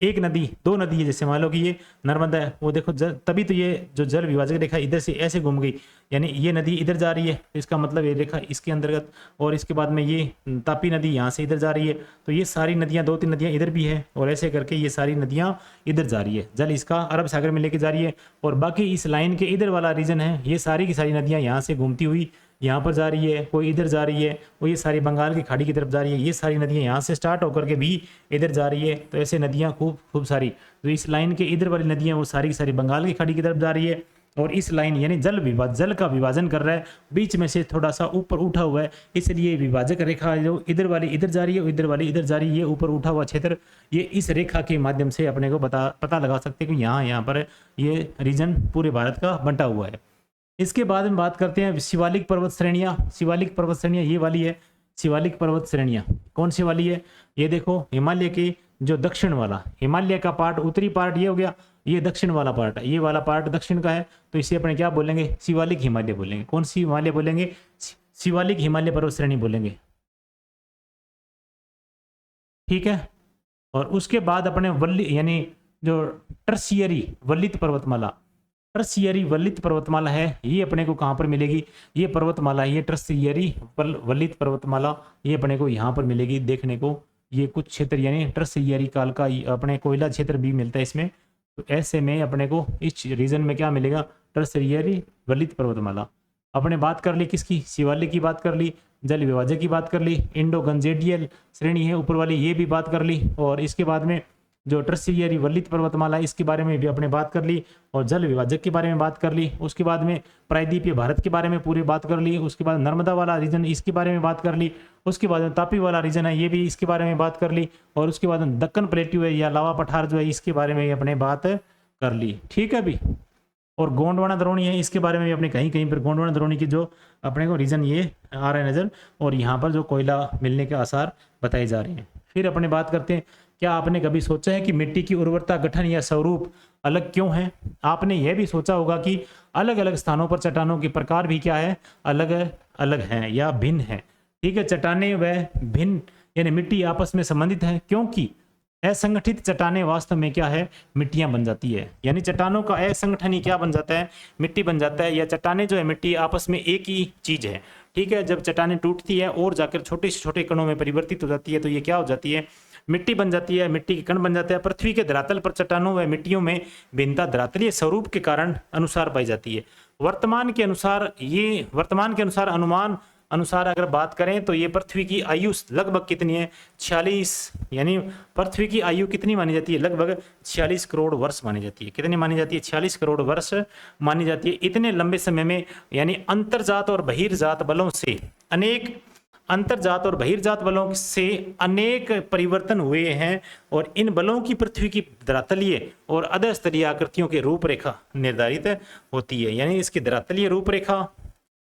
Speaker 1: एक नदी, दो नदी है, जैसे मान लो कि ये नर्मदा है, वो देखो तभी तो ये जो जल विभाजक रेखा इधर से ऐसे घूम गई, यानी ये नदी इधर जा रही है, तो इसका मतलब ये रेखा इसके अंतर्गत, और इसके बाद में ये तापी नदी यहाँ से इधर जा रही है, तो ये सारी नदियाँ, दो तीन नदियाँ इधर भी है, और ऐसे करके ये सारी नदियाँ इधर जा रही है, जल इसका अरब सागर में लेके जा रही है। और बाकी इस लाइन के इधर वाला रीजन है, ये सारी की सारी नदियाँ यहाँ से घूमती हुई यहाँ पर जा रही है, कोई इधर जा रही है, वो ये सारी बंगाल की खाड़ी की तरफ जा रही है, ये सारी नदियाँ यहाँ से स्टार्ट होकर के भी इधर जा रही है। तो ऐसे नदियाँ खूब सारी, तो इस लाइन के इधर वाली नदियाँ वो सारी की सारी बंगाल की खाड़ी की तरफ जा रही है, और इस लाइन यानी जल का विभाजन कर रहा है, बीच में से थोड़ा सा ऊपर उठा हुआ है, इसलिए विभाजक रेखा जो इधर वाली इधर जा रही है, इधर वाली इधर जा रही है, ये ऊपर उठा हुआ क्षेत्र, ये इस रेखा के माध्यम से अपने को पता लगा सकते हैं कि यहाँ पर ये रीजन पूरे भारत का बंटा हुआ है। इसके बाद में बात करते हैं शिवालिक पर्वत श्रेणियाँ। शिवालिक पर्वत श्रेणियाँ ये वाली है, शिवालिक पर्वत श्रेणियाँ कौन सी वाली है? ये देखो हिमालय की जो दक्षिण वाला, हिमालय का पार्ट, उत्तरी पार्ट ये हो गया, ये दक्षिण वाला पार्ट है, ये वाला पार्ट दक्षिण का है, तो इसे अपने क्या बोलेंगे? शिवालिक हिमालय बोलेंगे। कौन सी हिमालय बोलेंगे? शिवालिक हिमालय पर्वत श्रेणी बोलेंगे। ठीक है, और उसके बाद अपने वल्ली यानी जो टर्शियरी वल्लित पर्वतमाला, टर्शियरी वल्लित पर्वतमाला है, ये अपने को कहाँ पर मिलेगी? ये पर्वतमाला, ये टर्शियरी वल्लित पर्वतमाला, ये अपने को यहाँ पर मिलेगी देखने को। ये कुछ क्षेत्र यानी टर्शियरी काल का अपने कोयला क्षेत्र भी मिलता है इसमें, तो ऐसे में अपने को इस रीजन में क्या मिलेगा? टर्शियरी वल्लित पर्वतमाला। अपने बात कर ली किसकी? शिवालिक की बात कर ली, जल विभाजक की बात कर ली, इंडो गंजेटियल श्रेणी है ऊपर वाली, ये भी बात कर ली, और इसके बाद में जो टर्शियरी वल्लित पर्वतमाला इसके बारे में भी अपने बात कर ली, और जल विभाजक के बारे में बात कर ली। उसके बाद में प्रायद्वीपीय भारत के बारे में पूरी बात कर ली। उसके बाद नर्मदा वाला रीजन इसके बारे में बात कर ली। उसके बाद में तापी वाला रीजन है, ये भी इसके बारे में बात कर ली। और उसके बाद में दक्कन प्लेट्यू है या लावा पठार जो है, इसके बारे में अपने बात कर ली। ठीक है भी। और गोंडवाना द्रोणी है, इसके बारे में भी अपने कहीं कहीं पर गोंडवाना द्रोणी की जो अपने को रीजन ये आ रहा है नजर, और यहाँ पर जो कोयला मिलने के आसार बताए जा रहे हैं। फिर अपने बात करते हैं, क्या आपने कभी सोचा है कि मिट्टी की उर्वरता, गठन या स्वरूप अलग क्यों है? आपने यह भी सोचा होगा कि अलग अलग स्थानों पर चट्टानों के प्रकार भी क्या है, अलग अलग हैं या भिन्न है। ठीक है, चट्टाने व भिन्न यानी मिट्टी आपस में संबंधित है, क्योंकि असंगठित चट्टानें वास्तव में क्या है, मिट्टियां बन जाती है। यानी चट्टानों का असंगठन ही क्या बन जाता है, मिट्टी बन जाता है। या चट्टानें जो है मिट्टी आपस में एक ही चीज है। ठीक है, जब चट्टानें टूटती है और जाकर छोटे से छोटे कणों में परिवर्तित हो जाती है, तो ये क्या हो जाती है, मिट्टी बन जाती है, मिट्टी के कण बन जाते हैं। पृथ्वी के धरातल पर चट्टानों व मिट्टियों में भिन्नता धरातलीय स्वरूप के कारण अनुसार पाई जाती है। वर्तमान के अनुसार अनुमान अनुसार अगर बात करें तो ये पृथ्वी की आयु लगभग कितनी है, 46, यानी पृथ्वी की आयु कितनी मानी जाती है, लगभग 46 करोड़ वर्ष मानी जाती है। कितनी मानी जाती है, 46 करोड़ वर्ष मानी जाती है। इतने लंबे समय में यानी अंतर्जात और बहिर्जात बलों से अनेक परिवर्तन हुए हैं, और इन बलों की पृथ्वी की धरातलीय और अधस्तरीय आकृतियों की रूपरेखा निर्धारित होती है। यानी इसकी धरातलीय रूपरेखा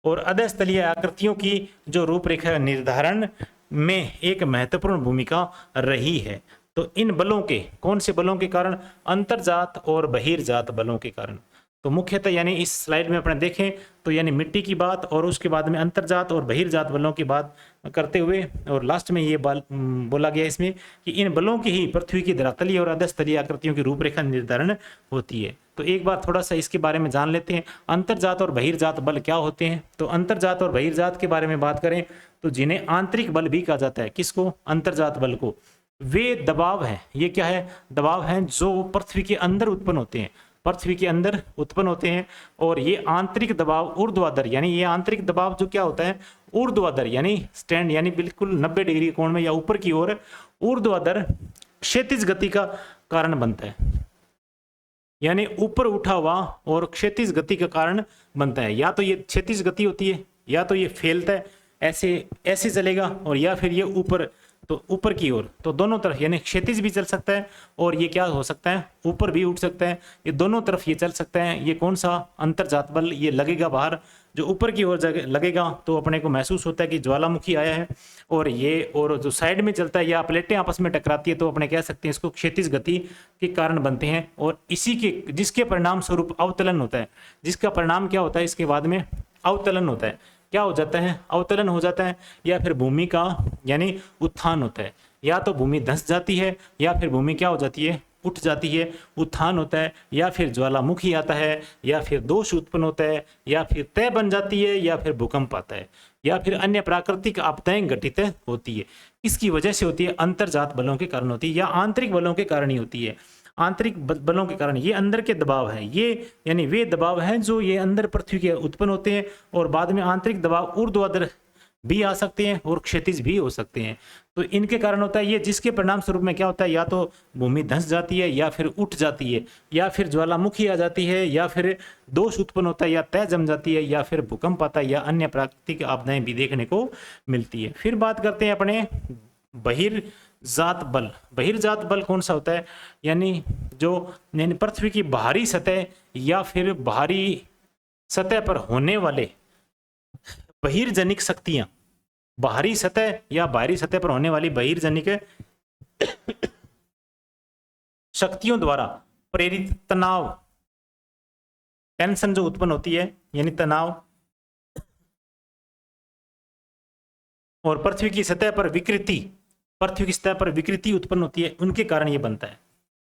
Speaker 1: और अधस्तलीय आकृतियों की जो रूपरेखा निर्धारण में एक महत्वपूर्ण भूमिका रही है। तो इन बलों के, कौन से बलों के कारण, अंतर्जात और बहिर्जात बलों के कारण। तो मुख्यतः यानी इस स्लाइड में अपने देखें तो यानी मिट्टी की बात और उसके बाद में अंतर्जात और बहिर्जात बलों की बात करते हुए, और लास्ट में ये बोला गया इसमें कि इन बलों की ही पृथ्वी की धरातलीय और अधस्तरीय आकृतियों की रूपरेखा निर्धारण होती है। तो एक बार थोड़ा सा इसके बारे में जान लेते हैं, अंतर्जात और बहिर्जात बल क्या होते हैं। तो अंतर्जात और बहिर्जात के बारे में बात करें तो जिन्हें आंतरिक बल भी कहा जाता है, किसको, अंतर्जात बल को। वे दबाव है, ये क्या है, दबाव है जो पृथ्वी के अंदर उत्पन्न होते हैं, पृथ्वी के अंदर उत्पन्न होते हैं। और ये आंतरिक दबाव ऊर्ध्वाधर, यानी ये आंतरिक दबाव जो क्या होता है, ऊर्ध्वाधर यानी स्टैंड, यानी बिल्कुल 90 डिग्री कोण में या ऊपर की ओर ऊर्ध्वाधर क्षैतिज गति का कारण बनता है। यानी ऊपर उठा हुआ और क्षैतिज गति का कारण बनता है। या तो ये क्षैतिज गति होती है, या तो ये फैलता है ऐसे ऐसे चलेगा, और या फिर ये ऊपर, तो ऊपर की ओर, तो दोनों तरफ यानी क्षैतिज भी चल सकता है और ये क्या हो सकता है, ऊपर भी उठ सकता है। ये दोनों तरफ ये चल सकता है। ये कौन सा अंतर्जात बल, ये लगेगा बाहर, जो ऊपर की ओर लगेगा तो अपने को महसूस होता है कि ज्वालामुखी आया है। और ये, और जो साइड में चलता है या प्लेटें आपस में टकराती है तो अपने कह सकते हैं इसको क्षैतिज गति के कारण बनते हैं। और इसी के, जिसके परिणाम स्वरूप अवतलन होता है, जिसका परिणाम क्या होता है, इसके बाद में अवतलन होता है। क्या हो जाता है, अवतलन हो जाता है, या फिर भूमि का यानी उत्थान होता है। या तो भूमि धंस जाती है, या फिर भूमि क्या हो जाती है, उठ जाती है, उत्थान होता है, या फिर ज्वालामुखी आता है, या फिर दोष उत्पन्न होता है, या फिर तय बन जाती है, या फिर भूकंप आता है, या फिर अन्य प्राकृतिक आपदाएं घटित होती है। इसकी वजह से होती है, अंतर्जात बलों के कारण होती है, या आंतरिक बलों के कारण ही होती है। आंतरिक बलों के कारण ये अंदर के दबाव है, ये यानी वे दबाव हैं जो ये अंदर पृथ्वी के उत्पन्न होते हैं, और बाद में आंतरिक दबाव ऊर्ध्वाधर भी आ सकते हैं और क्षैतिज भी हो सकते हैं। तो इनके कारण होता है ये, जिसके परिणाम स्वरूप में क्या होता है, या तो भूमि धंस जाती है, या फिर उठ जाती है, या फिर ज्वालामुखी आ जाती है, या फिर दोष उत्पन्न होता है, या तय जम जाती है, या फिर भूकंप आता है, या अन्य प्राकृतिक आपदाएं भी देखने को मिलती है। फिर बात करते हैं अपने बहिर्जात बल। बहिर्जात बल कौन सा होता है, यानी पृथ्वी की बाहरी सतह या फिर बाहरी सतह पर होने वाले बहिर्जनिक शक्तियां, बाहरी सतह या बाहरी सतह पर होने वाली बहिर्जनिक शक्तियों द्वारा प्रेरित तनाव, टेंशन जो उत्पन्न होती है, यानी तनाव, और पृथ्वी की सतह पर विकृति उत्पन्न होती है, उनके कारण ये बनता है।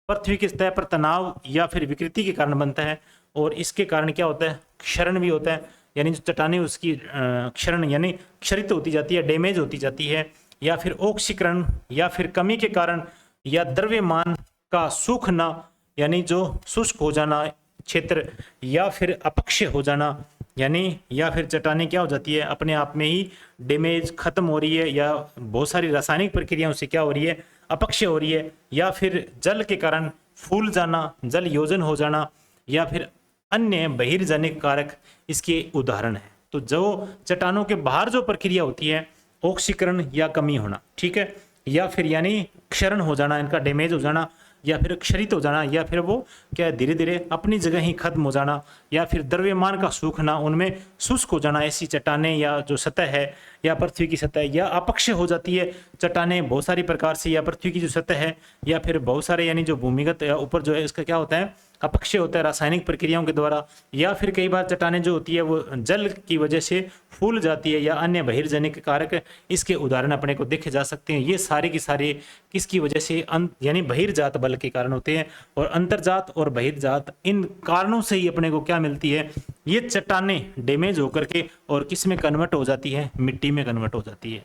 Speaker 1: पृथ्वी की सतह पर तनाव या फिर विकृति के कारण बनता है, और इसके कारण क्या होता है, क्षरण भी होता है, यानी जो चट्टानें उसकी क्षरण यानी क्षरित होती जाती है, डैमेज होती जाती है, या फिर ऑक्सीकरण या फिर कमी के कारण, या द्रव्यमान का सूखना यानी जो शुष्क हो जाना क्षेत्र, या फिर अपक्षय हो जाना यानी या फिर चट्टानें क्या हो जाती है, अपने आप में ही डैमेज खत्म हो रही है, या बहुत सारी रासायनिक प्रक्रियाओं से क्या हो रही है, अपक्षय हो रही है, या फिर जल के कारण फूल जाना, जल योजन हो जाना, या फिर अन्य बहिर्जनिक कारक इसके उदाहरण है। तो जो चट्टानों के बाहर जो प्रक्रिया होती है, ऑक्सीकरण या कमी होना, ठीक है, या फिर यानी क्षरण हो जाना, इनका डैमेज हो जाना, या फिर क्षरित हो जाना, या फिर वो क्या धीरे धीरे अपनी जगह ही खत्म हो जाना, या फिर द्रव्यमान का सूखना, उनमें शुष्क हो जाना, ऐसी चट्टानें या जो सतह है या पृथ्वी की सतह या अपक्षय हो जाती है चट्टानें बहुत सारी प्रकार से, या पृथ्वी की जो सतह है या फिर बहुत सारे यानी जो भूमिगत या ऊपर जो है इसका क्या होता है, अपक्षय होता है रासायनिक प्रक्रियाओं के द्वारा, या फिर कई बार चट्टानें जो होती है वो जल की वजह से फूल जाती है, या अन्य बहिर्जनिक कारक इसके उदाहरण अपने को देखे जा सकते हैं। ये सारे की सारे किसकी वजह से यानी बहिर्जात बल के कारण होते हैं, और अंतर्जात और बहिर्जात इन कारणों से ही अपने को क्या मिलती है, ये चट्टानें डैमेज होकर के और किस में कन्वर्ट हो जाती है, मिट्टी में कन्वर्ट हो जाती है।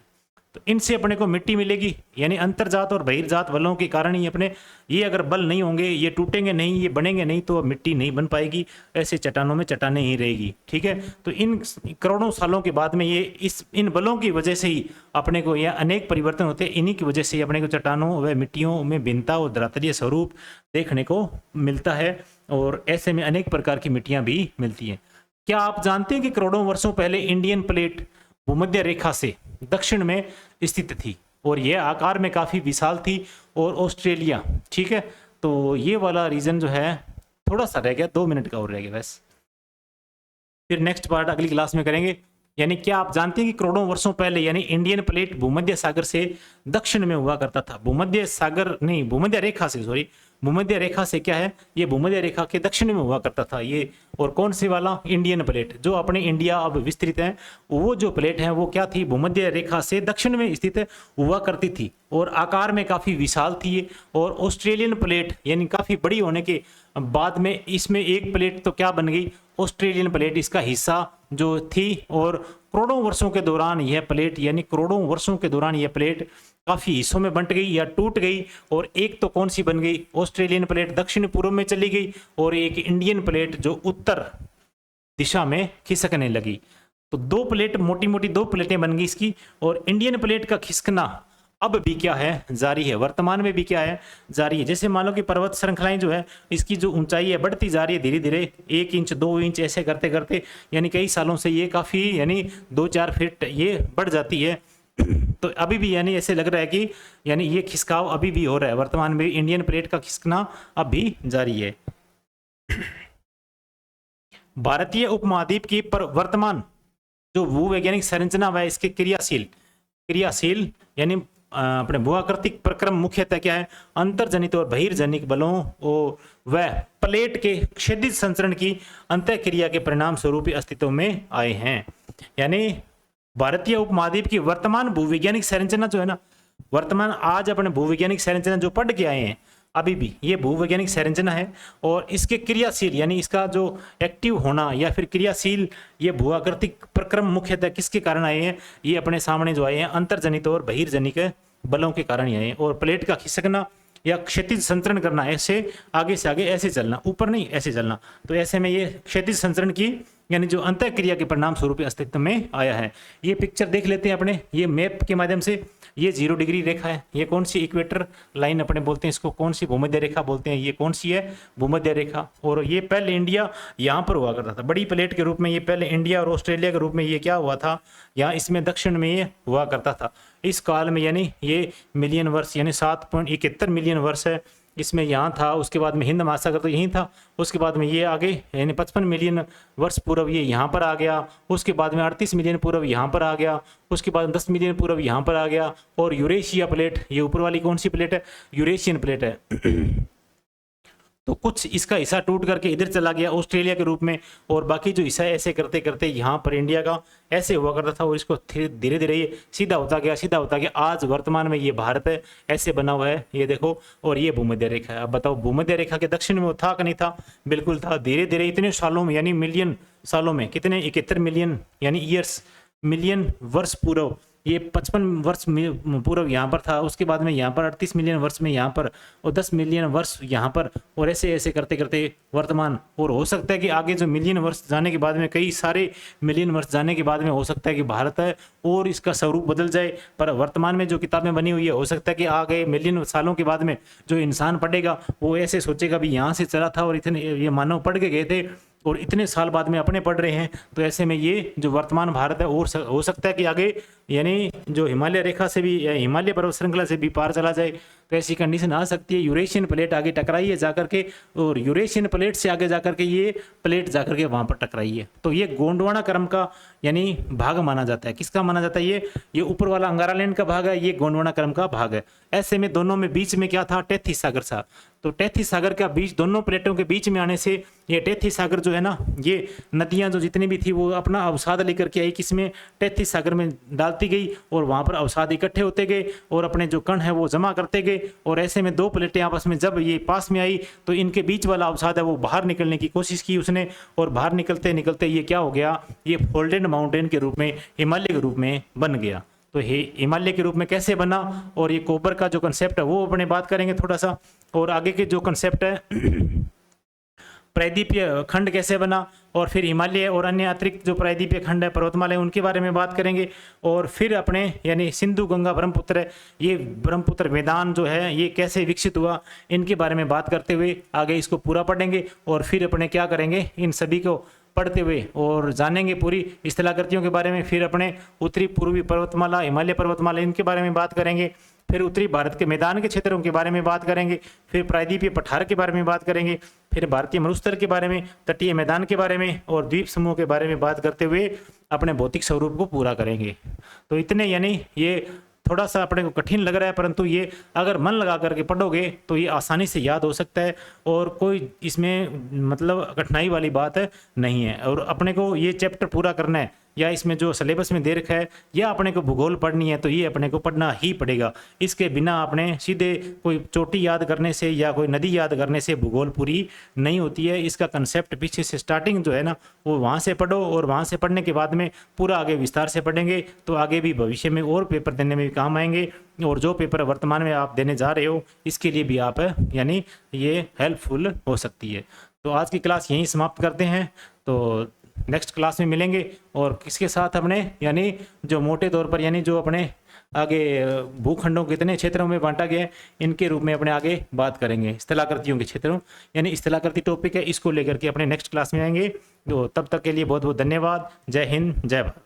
Speaker 1: तो इनसे अपने को मिट्टी मिलेगी, यानी अंतर्जात और बहिर्जात बलों के कारण ही अपने ये अगर बल नहीं होंगे, ये टूटेंगे नहीं, ये बनेंगे नहीं, तो मिट्टी नहीं बन पाएगी, ऐसे चट्टानों में चट्टानें ही रहेगी, ठीक है। तो इन करोड़ों सालों के बाद में ये इन बलों की वजह से ही अपने को यह अनेक परिवर्तन होते हैं, इन्हीं की वजह से ही अपने को चट्टानों व मिट्टियों में भिन्नता और धरातलीय स्वरूप देखने को मिलता है, और ऐसे में अनेक प्रकार की मिट्टियां भी मिलती हैं। क्या आप जानते हैं कि करोड़ों वर्षों पहले इंडियन प्लेट भूमध्य रेखा से दक्षिण में स्थित थी, और यह आकार में काफी विशाल थी, और ऑस्ट्रेलिया, ठीक है। तो ये वाला रीजन जो है थोड़ा सा रह गया, 2 मिनट का और रह गया बस, फिर नेक्स्ट पार्ट अगली क्लास में करेंगे। यानी क्या आप जानते हैं कि करोड़ों वर्षों पहले यानी इंडियन प्लेट भूमध्य सागर से दक्षिण में हुआ करता था, भूमध्य सागर नहीं, भूमध्य रेखा से, सॉरी, भूमध्य रेखा से क्या है, ये भूमध्य रेखा के दक्षिण में हुआ करता था ये। और कौन सी वाला, इंडियन प्लेट, जो अपने इंडिया अब विस्तृत है, वो जो प्लेट है वो क्या थी, भूमध्य रेखा से दक्षिण में स्थित हुआ करती थी, और आकार में काफी विशाल थी ये। और ऑस्ट्रेलियन प्लेट यानी काफी बड़ी होने के बाद में इसमें एक प्लेट तो क्या बन गई, ऑस्ट्रेलियन प्लेट इसका हिस्सा जो थी, और करोड़ों वर्षों के दौरान यह प्लेट यानी करोड़ों वर्षों के दौरान यह प्लेट काफी हिस्सों में बंट गई या टूट गई, और एक तो कौन सी बन गई, ऑस्ट्रेलियन प्लेट दक्षिण पूर्व में चली गई, और एक इंडियन प्लेट जो उत्तर दिशा में खिसकने लगी। तो 2 प्लेट, मोटी मोटी 2 प्लेटें बन गई इसकी, और इंडियन प्लेट का खिसकना अब भी क्या है, जारी है, वर्तमान में भी क्या है, जारी है। जैसे मान लो कि पर्वत श्रृंखलाएं जो है इसकी जो ऊंचाई है बढ़ती जा रही है धीरे धीरे, 1 इंच 2 इंच ऐसे करते करते, यानी कई सालों से ये काफी यानी 2-4 फीट ये बढ़ जाती है। तो अभी भी यानी ऐसे लग रहा है कि यानी ये खिसकाव अभी भी हो रहा है, वर्तमान में इंडियन प्लेट का खिसकना अब भी जारी है। भारतीय उपमहाद्वीप की वर्तमान जो भूवैज्ञानिक संरचना व इसके क्रियाशील यानी अपने भूआकृतिक प्रक्रम मुख्यतः क्या है, अंतर्जनित और बहिर्जनिक बलों व प्लेट के क्षैतिज संचरण की अंतःक्रिया के परिणाम स्वरूप अस्तित्व में आए हैं। यानी भारतीय उपमहाद्वीप की वर्तमान भूवैज्ञानिक संरचना जो है ना, वर्तमान आज अपने भूवैज्ञानिक संरचना जो पढ़ के आए हैं अभी भी ये भूवैज्ञानिक संरचना है, और इसके क्रियाशील यानी इसका जो एक्टिव होना या फिर क्रियाशील ये भूआकृतिक प्रक्रम मुख्यतः किसके कारण आए हैं, ये अपने सामने जो आए हैं अंतर्जनित और बहिर्जनिक बलों के कारण ही आए हैं। और प्लेट का खिसकना या क्षैतिज संचरण करना, ऐसे आगे से आगे ऐसे चलना, ऊपर नहीं ऐसे चलना, तो ऐसे में ये क्षैतिज संचरण की यानी जो अंतःक्रिया के परिणाम स्वरूप अस्तित्व में आया है। ये पिक्चर देख लेते हैं अपने, ये मैप के माध्यम से, ये 0 डिग्री रेखा है, ये कौन सी इक्वेटर लाइन अपने बोलते हैं इसको, कौन सी भूमध्य रेखा बोलते हैं, ये कौन सी है, भूमध्य रेखा। और ये पहले इंडिया यहाँ पर हुआ करता था बड़ी प्लेट के रूप में, ये पहले इंडिया और ऑस्ट्रेलिया के रूप में ये क्या हुआ था, यहाँ इसमें दक्षिण में ये हुआ करता था। इस काल में यानी ये मिलियन वर्ष यानी 7.71 मिलियन वर्ष है, इसमें यहाँ था, उसके बाद में हिंद महासागर तो यहीं था, उसके बाद में ये आगे यानी 55 मिलियन वर्ष पूर्व ये यहाँ पर आ गया, उसके बाद में 38 मिलियन पूर्व यहाँ पर आ गया, उसके बाद 10 मिलियन पूर्व यहाँ पर आ गया। और यूरेशिया प्लेट, ये ऊपर वाली कौन सी प्लेट है, यूरेशियन प्लेट है। तो कुछ इसका हिस्सा टूट करके इधर चला गया ऑस्ट्रेलिया के रूप में, और बाकी जो हिस्सा ऐसे करते करते यहाँ पर इंडिया का ऐसे हुआ करता था, और इसको धीरे धीरे ये सीधा होता गया, आज वर्तमान में ये भारत है ऐसे बना हुआ है, ये देखो। और ये भूमध्य रेखा है। अब बताओ भूमध्य रेखा के दक्षिण में वो था कि नहीं था, बिल्कुल था। धीरे धीरे इतने सालों में यानी मिलियन सालों में, कितने 71 मिलियन यानी ईयर्स, मिलियन वर्ष पूर्व ये 55 वर्ष में पूर्व यहाँ पर था, उसके बाद में यहाँ पर 38 मिलियन वर्ष में यहाँ पर, और 10 मिलियन वर्ष यहाँ पर, और ऐसे ऐसे करते करते वर्तमान। और हो सकता है कि आगे जो मिलियन वर्ष जाने के बाद में, कई सारे मिलियन वर्ष जाने के बाद में हो सकता है कि भारत है और इसका स्वरूप बदल जाए। पर वर्तमान में जो किताबें बनी हुई है, हो सकता है कि आगे मिलियन सालों के बाद में जो इंसान पढ़ेगा वो ऐसे सोचेगा भी यहाँ से चला था और इतने ये मानव पढ़ के गए थे और इतने साल बाद में अपने पढ़ रहे हैं। तो ऐसे में ये जो वर्तमान भारत है और हो सकता है कि आगे यानी जो हिमालय रेखा से भी, हिमालय पर्वत श्रृंखला से भी पार चला जाए। तो ऐसी कंडीशन आ सकती है। यूरेशियन प्लेट आगे टकराई है जाकर के, और यूरेशियन प्लेट से आगे जाकर के ये प्लेट जाकर के वहाँ पर टकराई है। तो ये गोंडवाना क्रम का यानी भाग माना जाता है। किसका माना जाता है? ये ऊपर वाला अंगारा लैंड का भाग है, ये गोंडवाना क्रम का भाग है। ऐसे में दोनों में बीच में क्या था? टेथीस सागर था। तो टेथीस सागर का बीच, दोनों प्लेटों के बीच में आने से ये टेथीस सागर जो है ना, ये नदियां जो जितनी भी थी वो अपना अवसाद लेकर के आई, किसमें? टेथीस सागर में डालती गई और वहां पर अवसाद इकट्ठे होते गए और अपने जो कण है वो जमा करते गए। और ऐसे में दो प्लेटें आपस में जब ये पास में आई तो इनके बीच वाला अवसाद है वो बाहर निकलने की कोशिश की उसने, और बाहर निकलते निकलते ये क्या हो गया? ये फोल्डेड माउंटेन के रूप में, हिमालय के रूप में बन गया। तो हिमालय के रूप में कैसे बना, और ये कोबर का जो कंसेप्ट है वो अपने बात करेंगे थोड़ा सा। और आगे के जो कंसेप्ट है प्रायद्वीपीय खंड कैसे बना, और फिर हिमालय और अन्य अतिरिक्त जो प्रायद्वीपीय खंड है, पर्वतमाला, उनके बारे में बात करेंगे। और फिर अपने यानी सिंधु गंगा ब्रह्मपुत्र है, ये ब्रह्मपुत्र मैदान जो है ये कैसे विकसित हुआ, इनके बारे में बात करते हुए आगे इसको पूरा पढ़ेंगे। और फिर अपने क्या करेंगे, इन सभी को पढ़ते हुए और जानेंगे पूरी स्थलाकृतियों के बारे में। फिर अपने उत्तरी पूर्वी पर्वतमाला, हिमालय पर्वतमाला, इनके बारे में बात करेंगे। फिर उत्तरी भारत के मैदान के क्षेत्रों के बारे में बात करेंगे। फिर प्रायद्वीपीय पठार के बारे में बात करेंगे। फिर भारतीय मरुस्थल के बारे में, तटीय मैदान के बारे में और द्वीप समूह के बारे में बात करते हुए अपने भौतिक स्वरूप को पूरा करेंगे। तो इतने, यानी ये थोड़ा सा अपने को कठिन लग रहा है, परंतु ये अगर मन लगा करके पढ़ोगे तो ये आसानी से याद हो सकता है और कोई इसमें मतलब कठिनाई वाली बात नहीं है। और अपने को ये चैप्टर पूरा करना है या इसमें जो सिलेबस में दे रखा है या अपने को भूगोल पढ़नी है तो ये अपने को पढ़ना ही पड़ेगा। इसके बिना अपने सीधे कोई चोटी याद करने से या कोई नदी याद करने से भूगोल पूरी नहीं होती है। इसका कंसेप्ट पीछे से स्टार्टिंग जो है ना वो वहाँ से पढ़ो, और वहाँ से पढ़ने के बाद में पूरा आगे विस्तार से पढ़ेंगे तो आगे भी भविष्य में और पेपर देने में भी काम आएंगे। और जो पेपर वर्तमान में आप देने जा रहे हो इसके लिए भी आप यानी ये हेल्पफुल हो सकती है। तो आज की क्लास यहीं समाप्त करते हैं, तो नेक्स्ट क्लास में मिलेंगे। और इसके साथ अपने यानी जो मोटे तौर पर यानी जो अपने आगे भूखंडों कितने क्षेत्रों में बांटा गया है इनके रूप में अपने आगे बात करेंगे। स्थलाकृतियों के क्षेत्रों यानी स्थलाकृति टॉपिक है, इसको लेकर के अपने नेक्स्ट क्लास में आएंगे। तो तब तक के लिए बहुत बहुत धन्यवाद। जय हिंद, जय भारत।